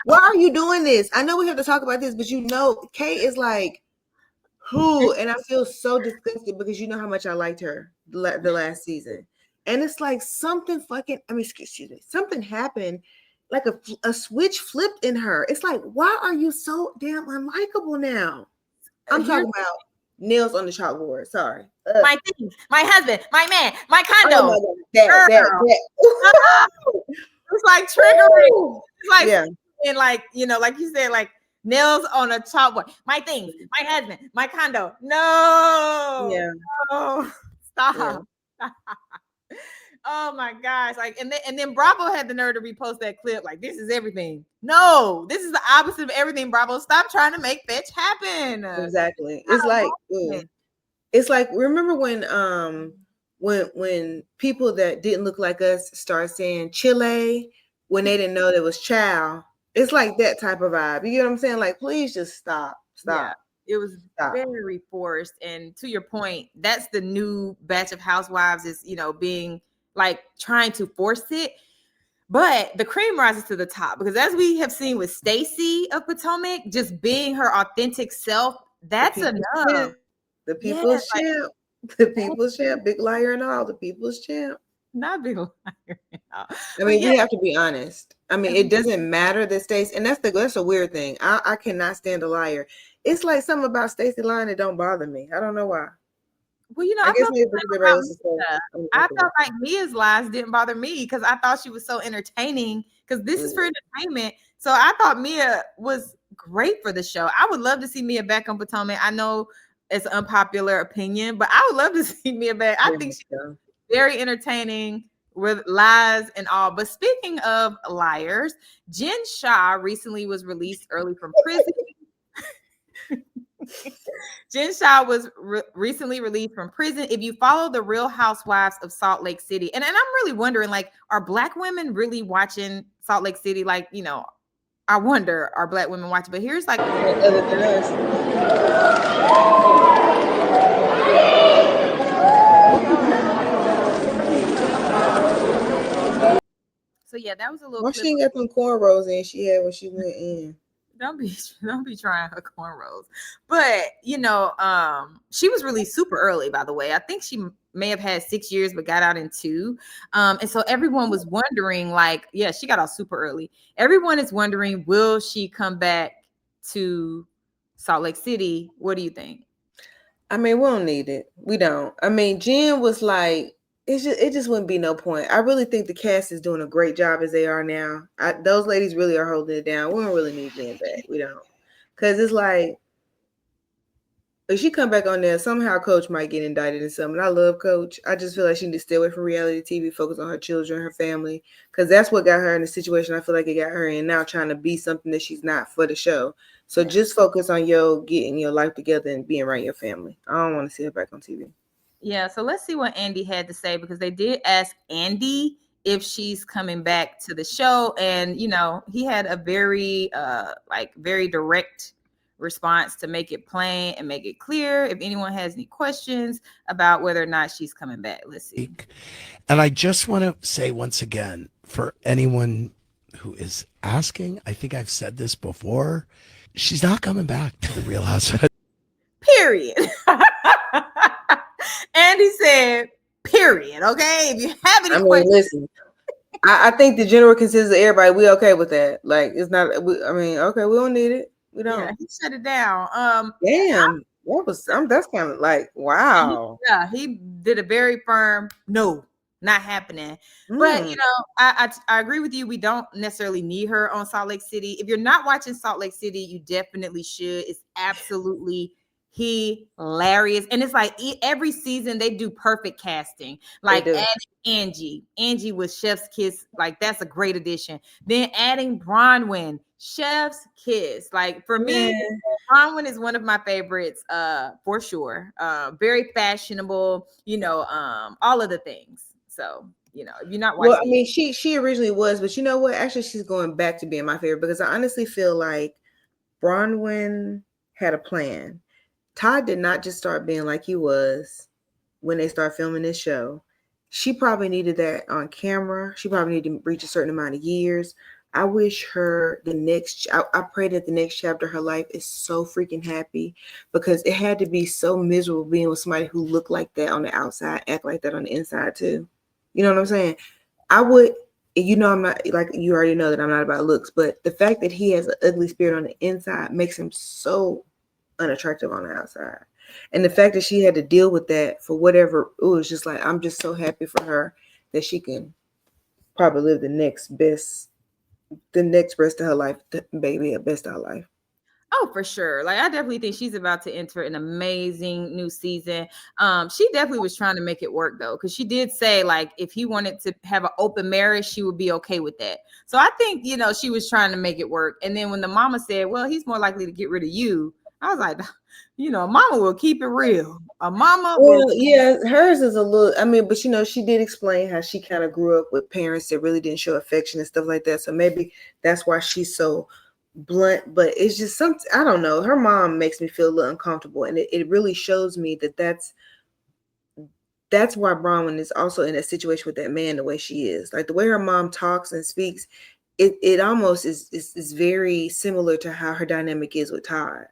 Why are you doing this? I know we have to talk about this, but Kay is like, who? And I feel so disgusted because you know how much I liked her the last season. And it's like something something happened, like a switch flipped in her. It's like, why are you so damn unlikable now? I'm talking about nails on the chalkboard. Sorry. My things, my husband, my man, my condo. Oh my God. That. It's like triggering. It's like, and like, like you said, like nails on a chalkboard. My things, my husband, my condo. No. Yeah. No. Stop. Yeah. Oh my gosh. Like, and then Bravo had the nerve to repost that clip. Like, this is everything. No, this is the opposite of everything, Bravo. Stop trying to make fetch happen. Exactly. It's like, remember when people that didn't look like us start saying Chile when they didn't know there was chow. It's like that type of vibe. You get what I'm saying? Like, please just stop. Yeah, it was very forced. And to your point, that's the new batch of housewives is, being like trying to force it. But the cream rises to the top, because as we have seen with Stacey of Potomac, just being her authentic self, that's enough. The people's champ. The people's champ. Big liar and all. The people's champ. Not big liar. I mean, we have to be honest. I mean, it doesn't matter that Stacey, and that's a weird thing. I cannot stand a liar. It's like something about Stacey lying that don't bother me. I don't know why. Well, I felt like Mia's lies didn't bother me because I thought she was so entertaining, because this is for entertainment. So I thought Mia was great for the show. I would love to see Mia back on Potomac. I know it's an unpopular opinion, but I would love to see Mia back. I think she's very entertaining with lies and all. But speaking of liars, Jen Shah recently was released early from prison. Jen Shah was recently released from prison. If you follow the Real Housewives of Salt Lake City, and I'm really wondering, like, are Black women really watching Salt Lake City? Like, I wonder, are Black women watching? But here's like other than us. So yeah, that was a little. Why she ain't got them cornrows in she had when she went in? Don't be trying her cornrows. But she was released super early, by the way. I think she may have had 6 years but got out in 2. And so everyone was wondering, like, yeah, she got out super early. Everyone is wondering, will she come back to Salt Lake City? What do you think? I mean, we don't need it. We don't. I mean, Jen was like, it just wouldn't be no point. I really think the cast is doing a great job as they are now. Those ladies really are holding it down. We don't really need Jen back. We don't. Because it's like, if she come back on there, somehow Coach might get indicted in something. I love Coach. I just feel like she needs to stay away from reality TV, focus on her children, her family. Because that's what got her in the situation I feel like it got her in now, trying to be something that she's not for the show. So just focus on getting your life together and being around your family. I don't want to see her back on TV. Yeah, so let's see what Andy had to say, because they did ask Andy if she's coming back to the show, and he had a very very direct response to make it plain and make it clear. If anyone has any questions about whether or not she's coming back, let's see. And I just want to say once again, for anyone who is asking, I think I've said this before, she's not coming back to the Real Housewives. Period. Andy said, period. Okay. If you have any questions. Listen, I think the general consensus of everybody, we okay with that. Like, it's not, okay, we don't need it. We don't. Yeah, he shut it down. Damn. That's kind of like, wow. Yeah, he did a very firm no, not happening. But you know, I agree with you. We don't necessarily need her on Salt Lake City. If you're not watching Salt Lake City, you definitely should. It's absolutely hilarious. And it's like every season they do perfect casting. Like adding Angie with Chef's Kiss, like that's a great addition. Then adding Bronwyn, Chef's Kiss. Like for me, Bronwyn is one of my favorites, for sure. Very fashionable, you know, all of the things. So, you know, if you're not watching. Well, I mean, she originally was, but you know what? Actually, she's going back to being my favorite because I honestly feel like Bronwyn had a plan. Todd did not just start being like he was when they start filming this show. She probably needed that on camera. She probably needed to reach a certain amount of years. I wish her I pray that the next chapter of her life is so freaking happy because it had to be so miserable being with somebody who looked like that on the outside, act like that on the inside too. You know what I'm saying? I would, you know, I'm not, like, you already know that I'm not about looks, but the fact that he has an ugly spirit on the inside makes him so unattractive on the outside. And the fact that she had to deal with that for whatever, it was just like, I'm just so happy for her that she can probably live the next rest of her life, baby, the best of her life. Oh, for sure. Like, I definitely think she's about to enter an amazing new season. She definitely was trying to make it work though, because she did say like if he wanted to have an open marriage, she would be okay with that. So I think, you know, she was trying to make it work. And then when the mama said, well, he's more likely to get rid of you, I was like, you know, mama will keep it real. A mama will. Yeah, hers is a little, I mean, but you know, she did explain how she kind of grew up with parents that really didn't show affection and stuff like that. So maybe that's why she's so blunt, but it's just something, I don't know. Her mom makes me feel a little uncomfortable, and it really shows me that's why Bronwyn is also in a situation with that man the way she is. Like the way her mom talks and speaks, it almost is very similar to how her dynamic is with Todd.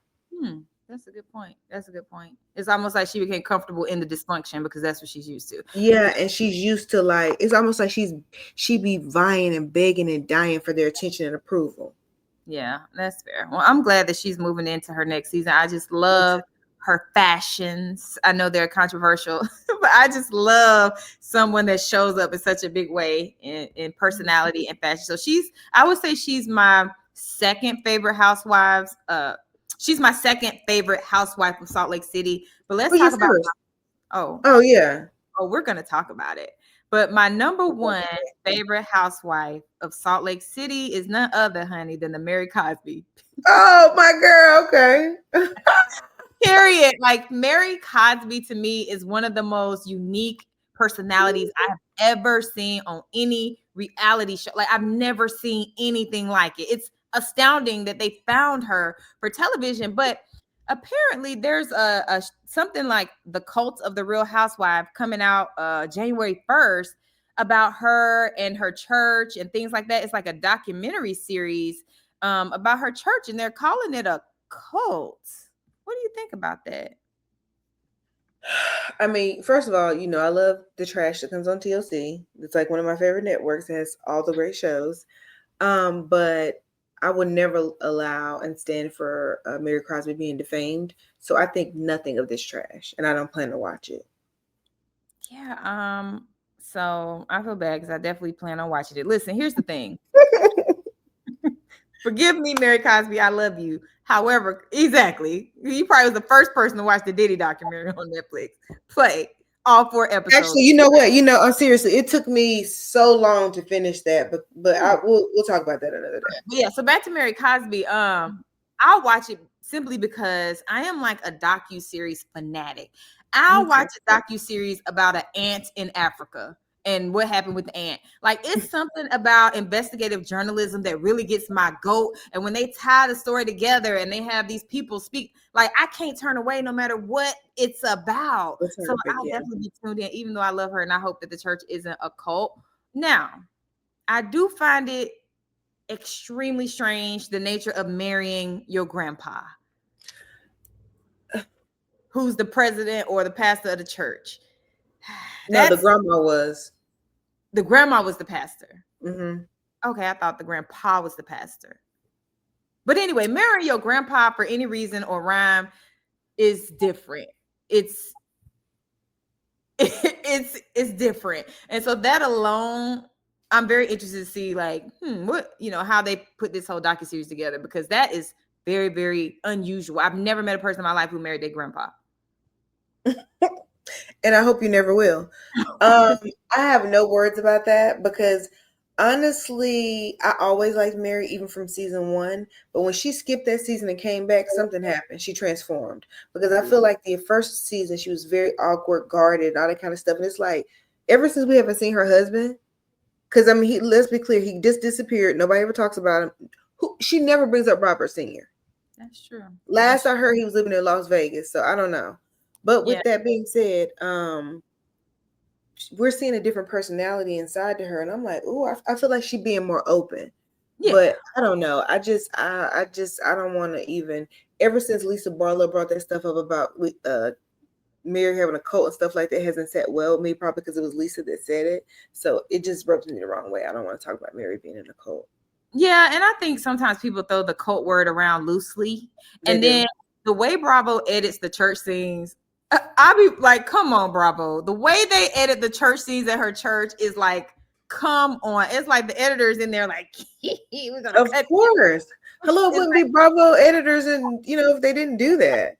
That's a good point. That's a good point. It's almost like she became comfortable in the dysfunction because that's what she's used to. Yeah, and she's used to, like, it's almost like she be vying and begging and dying for their attention and approval. Yeah, that's fair. Well, I'm glad that she's moving into her next season. I just love her fashions. I know they're controversial, but I just love someone that shows up in such a big way in personality and fashion. So I would say she's my second favorite housewives. She's my second favorite housewife of Salt Lake City. But let's talk about we're gonna talk about it. But my number one favorite housewife of Salt Lake City is none other, honey, than the Mary Cosby. Oh, my girl. Okay. Period. Like, Mary Cosby to me is one of the most unique personalities I have ever seen on any reality show. Like, I've never seen anything like it. It's astounding that they found her for television, but apparently there's a something like The Cult of the Real Housewife coming out January 1st about her and her church and things like that. It's like a documentary series about her church, and they're calling it a cult. What do you think about that? I mean, first of all, you know, I love the trash that comes on TLC. It's like one of my favorite networks. It has all the great shows. But I would never allow and stand for Mary Cosby being defamed. So I think nothing of this trash, and I don't plan to watch it. Yeah. So I feel bad because I definitely plan on watching it. Listen, here's the thing. Forgive me, Mary Cosby. I love you. However, exactly. You probably was the first person to watch the Diddy documentary on Netflix. Play all 4 episodes. Actually, you know what? You know, seriously, it took me so long to finish that, but we'll talk about that another day. Yeah. So back to Mary Cosby. I'll watch it simply because I am like a docu-series fanatic. I'll watch a docu-series about an ant in Africa and what happened with the ant. Like, it's something about investigative journalism that really gets my goat. And when they tie the story together and they have these people speak, like, I can't turn away no matter what it's about. So I'll definitely be tuned in, even though I love her and I hope that the church isn't a cult. Now, I do find it extremely strange the nature of marrying your grandpa, who's the president or the pastor of the church. No, the grandma was. The grandma was the pastor. Mm-hmm. Okay, I thought the grandpa was the pastor. But anyway, marrying your grandpa for any reason or rhyme is different. It's different. And so that alone, I'm very interested to see like, what, how they put this whole docuseries together, because that is very, very unusual. I've never met a person in my life who married their grandpa. And I hope you never will. I have no words about that, because honestly, I always liked Mary, even from season 1. But when she skipped that season and came back, something happened. She transformed, because I feel like the first season she was very awkward, guarded, all that kind of stuff. And it's like, ever since we haven't seen her husband, because I mean, let's be clear, he just disappeared. Nobody ever talks about him. She never brings up Robert Sr. That's true. Last I heard, he was living in Las Vegas, so I don't know. But with that being said, we're seeing a different personality inside to her, and I'm like, ooh, I feel like she's being more open. Yeah. But I don't know. I don't want to even. Ever since Lisa Barlow brought that stuff up about Mary having a cult and stuff like that, hasn't sat well with me, probably because it was Lisa that said it. So it just rubs me the wrong way. I don't want to talk about Mary being in a cult. Yeah, and I think sometimes people throw the cult word around loosely, and then the way Bravo edits the church scenes, I be like, come on, Bravo. The way they edit the church scenes at her church is like, come on. It's like the editors in there like, we're gonna of course. Hello, it wouldn't be Bravo editors, and if they didn't do that.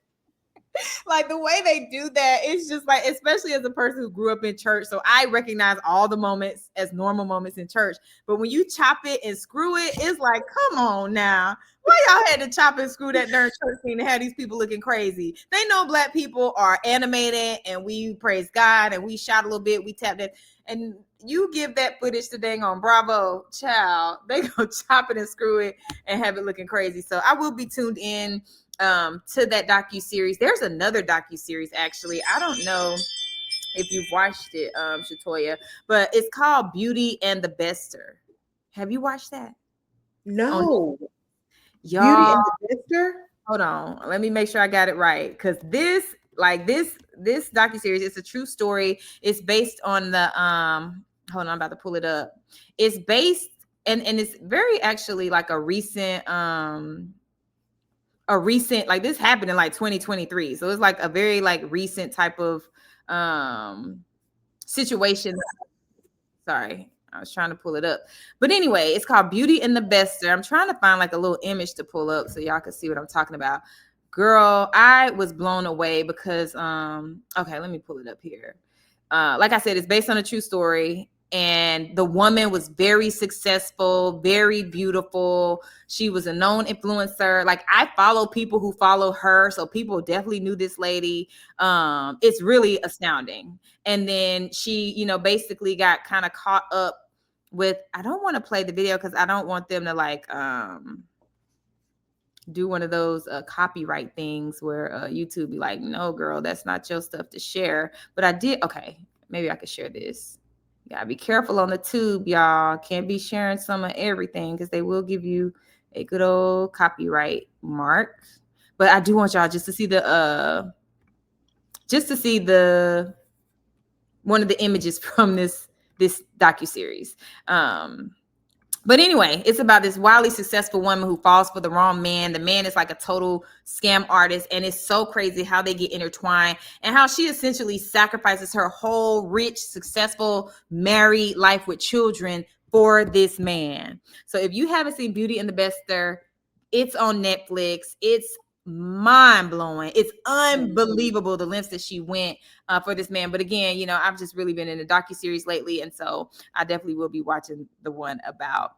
Like the way they do that, it's just like, especially as a person who grew up in church, so I recognize all the moments as normal moments in church. But when you chop it and screw it, it's like, come on now. Why y'all had to chop and screw that darn church scene and have these people looking crazy? They know Black people are animated and we praise God and we shout a little bit, we tap that, and you give that footage to dang on Bravo, child, they go chop it and screw it and have it looking crazy. So I will be tuned in to that docu-series. There's another docu-series, actually. I don't know if you've watched it, Shatoya, but it's called Beauty and the Bester. Have you watched that? No. Y'all, Beauty and the Bester? Hold on. Let me make sure I got it right. Because this docu-series, it's a true story. It's based on the hold on, I'm about to pull it up. It's based and it's very actually like a recent like, this happened in like 2023, so it's like a very like recent type of situation. Sorry, I was trying to pull it up, but anyway, it's called Beauty and the Bester. I'm trying to find like a little image to pull up so y'all can see what I'm talking about. Girl, I was blown away because okay, let me pull it up here. Like I said, it's based on a true story. And the woman was very successful, very beautiful. She was a known influencer. Like, I follow people who follow her, so people definitely knew this lady. It's really astounding. And then she, basically got kind of caught up with, I don't want to play the video because I don't want them to like do one of those copyright things where YouTube be like, no, girl, that's not your stuff to share. But I did. Okay, maybe I could share this. Gotta be careful on the tube, y'all. Can't be sharing some of everything because they will give you a good old copyright mark. But I do want y'all just to see the one of the images from this docuseries. But anyway, it's about this wildly successful woman who falls for the wrong man. The man is like a total scam artist. And it's so crazy how they get intertwined and how she essentially sacrifices her whole rich, successful, married life with children for this man. So if you haven't seen Beauty and the Bester, it's on Netflix. It's mind-blowing. It's unbelievable the lengths that she went for this man. But again, I've just really been in a docuseries lately, and so I definitely will be watching the one about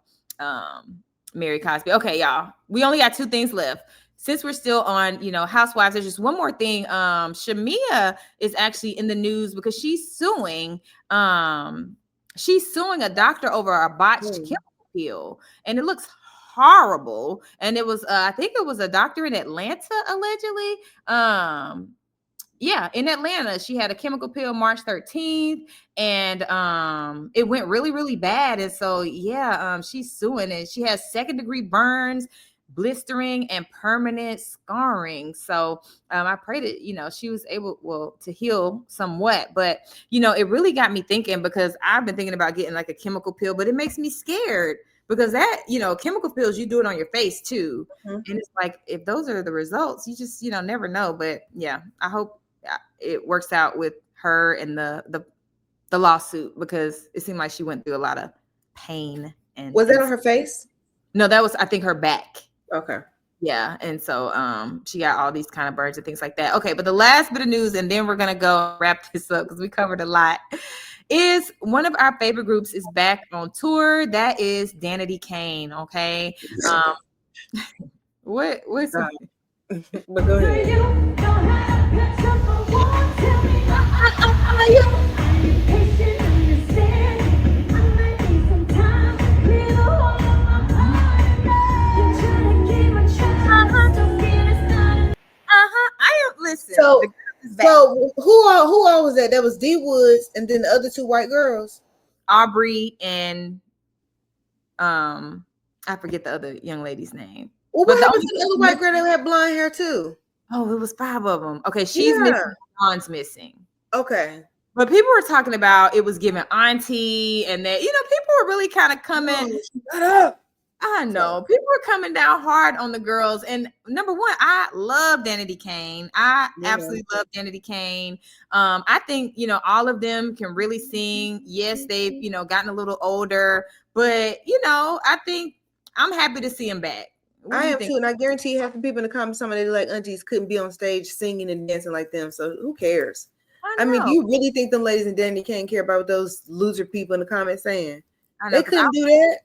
Mary Cosby. Okay, y'all, we only got 2 things left. Since we're still on, Housewives, there's just one more thing. Shamea is actually in the news because she's suing a doctor over a botched chemical pill, and it looks horrible. And it was I think it was a doctor in Atlanta, allegedly. Yeah, in Atlanta, she had a chemical peel March 13th, and it went really, really bad. And so, yeah, she's suing it. She has second-degree burns, blistering, and permanent scarring. So, I pray that she was able to heal somewhat. But it really got me thinking, because I've been thinking about getting like a chemical peel, but it makes me scared because that chemical pills, you do it on your face too. And it's like, if those are the results, you just never know. But yeah, I hope it works out with her and the lawsuit, because it seemed like she went through a lot of pain. And was that on her face? No, that was, I think, her back. Okay. Yeah, and so she got all these kind of burns and things like that. Okay, but the last bit of news, and then we're gonna go wrap this up because we covered a lot, is one of our favorite groups is back on tour. That is Danity Kane. Okay, what's but go ahead. Listen. So who all was that? That was D Woods, and then the other two white girls, Aubrey and I forget the other young lady's name. Well, what happened to the other white girl that had blonde hair too? Oh, it was 5 of them. Okay, she's missing. Dawn's missing. Okay. But people were talking about it was giving auntie, and that people were really kind of coming. Oh, shut up. I know people are coming down hard on the girls. And number one, I love Danity Kane. I absolutely love Danity Kane. I think all of them can really sing. Yes, they've gotten a little older, but I think I'm happy to see them back. I am too, and I guarantee half the people in the comments, some of the like aunties couldn't be on stage singing and dancing like them. So who cares? I mean, do you really think them ladies in Danity Kane care about what those loser people in the comments saying? They couldn't do that.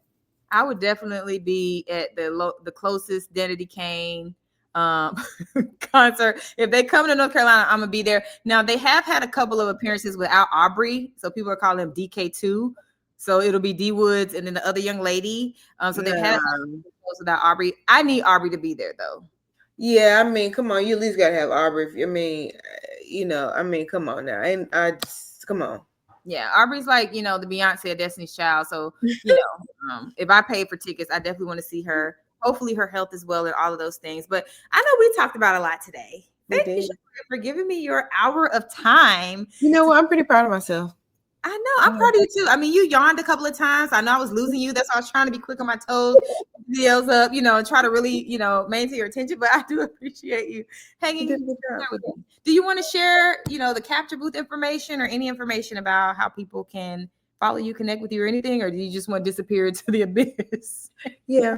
I would definitely be at the closest Danity Kane concert. If they come to North Carolina, I'm gonna be there. Now they have had a couple of appearances without Aubrey, so people are calling him DK2. So it'll be D Woods and then the other young lady. So they've had without Aubrey. I need Aubrey to be there though. Yeah, I mean, come on, you at least gotta have Aubrey. I mean, come on now, and come on. Yeah, Aubrey's like, the Beyonce of Destiny's Child. So, if I pay for tickets, I definitely want to see her. Hopefully her health is well and all of those things. But I know we talked about a lot today. Thank you for giving me your hour of time. You know what? I'm pretty proud of myself. I know. I'm proud of you too. I mean, you yawned a couple of times. I know I was losing you. That's why I was trying to be quick on my toes, videos up, and try to really, maintain your attention. But I do appreciate you hanging with me. Do you want to share, the capture booth information or any information about how people can follow you, connect with you, or anything? Or do you just want to disappear into the abyss? Yeah.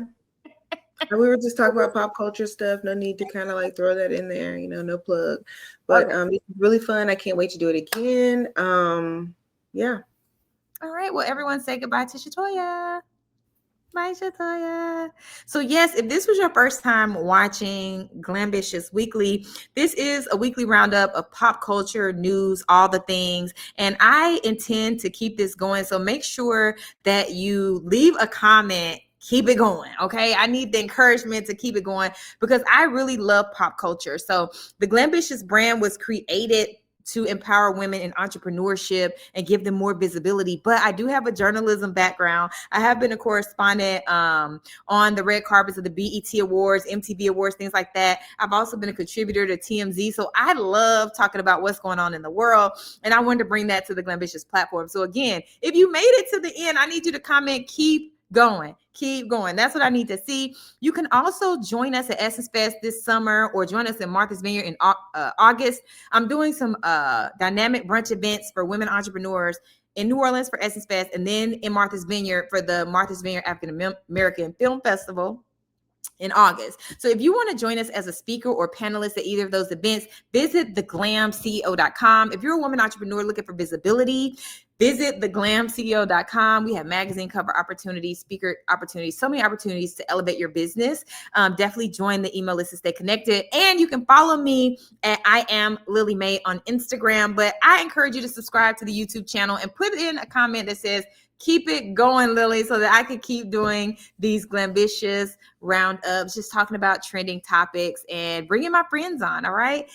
We were just talking about pop culture stuff. No need to kind of like throw that in there, no plug. But it's really fun. I can't wait to do it again. Yeah. All right. Well, everyone say goodbye to Shatoya. Bye, Shatoya. So yes, if this was your first time watching Glambitious Weekly, this is a weekly roundup of pop culture, news, all the things. And I intend to keep this going. So make sure that you leave a comment. Keep it going, okay? I need the encouragement to keep it going because I really love pop culture. So the Glambitious brand was created to empower women in entrepreneurship and give them more visibility. But I do have a journalism background. I have been a correspondent on the red carpets of the BET Awards, MTV Awards, things like that. I've also been a contributor to TMZ. So I love talking about what's going on in the world. And I wanted to bring that to the Glambitious platform. So again, if you made it to the end, I need you to comment, keep going. That's what I need to see. You can also join us at Essence Fest this summer or join us in Martha's Vineyard in August. I'm doing some dynamic brunch events for women entrepreneurs in New Orleans for Essence Fest and then in Martha's Vineyard for the Martha's Vineyard African American Film Festival in August. So if you want to join us as a speaker or panelist at either of those events, visit theglamceo.com. If you're a woman entrepreneur looking for visibility, visit theglamceo.com. We have magazine cover opportunities, speaker opportunities, so many opportunities to elevate your business. Definitely join the email list to stay connected. And you can follow me at I am Lily Mae on Instagram. But I encourage you to subscribe to the YouTube channel and put in a comment that says, keep it going, Lily, so that I can keep doing these Glambitious roundups, just talking about trending topics and bringing my friends on, all right?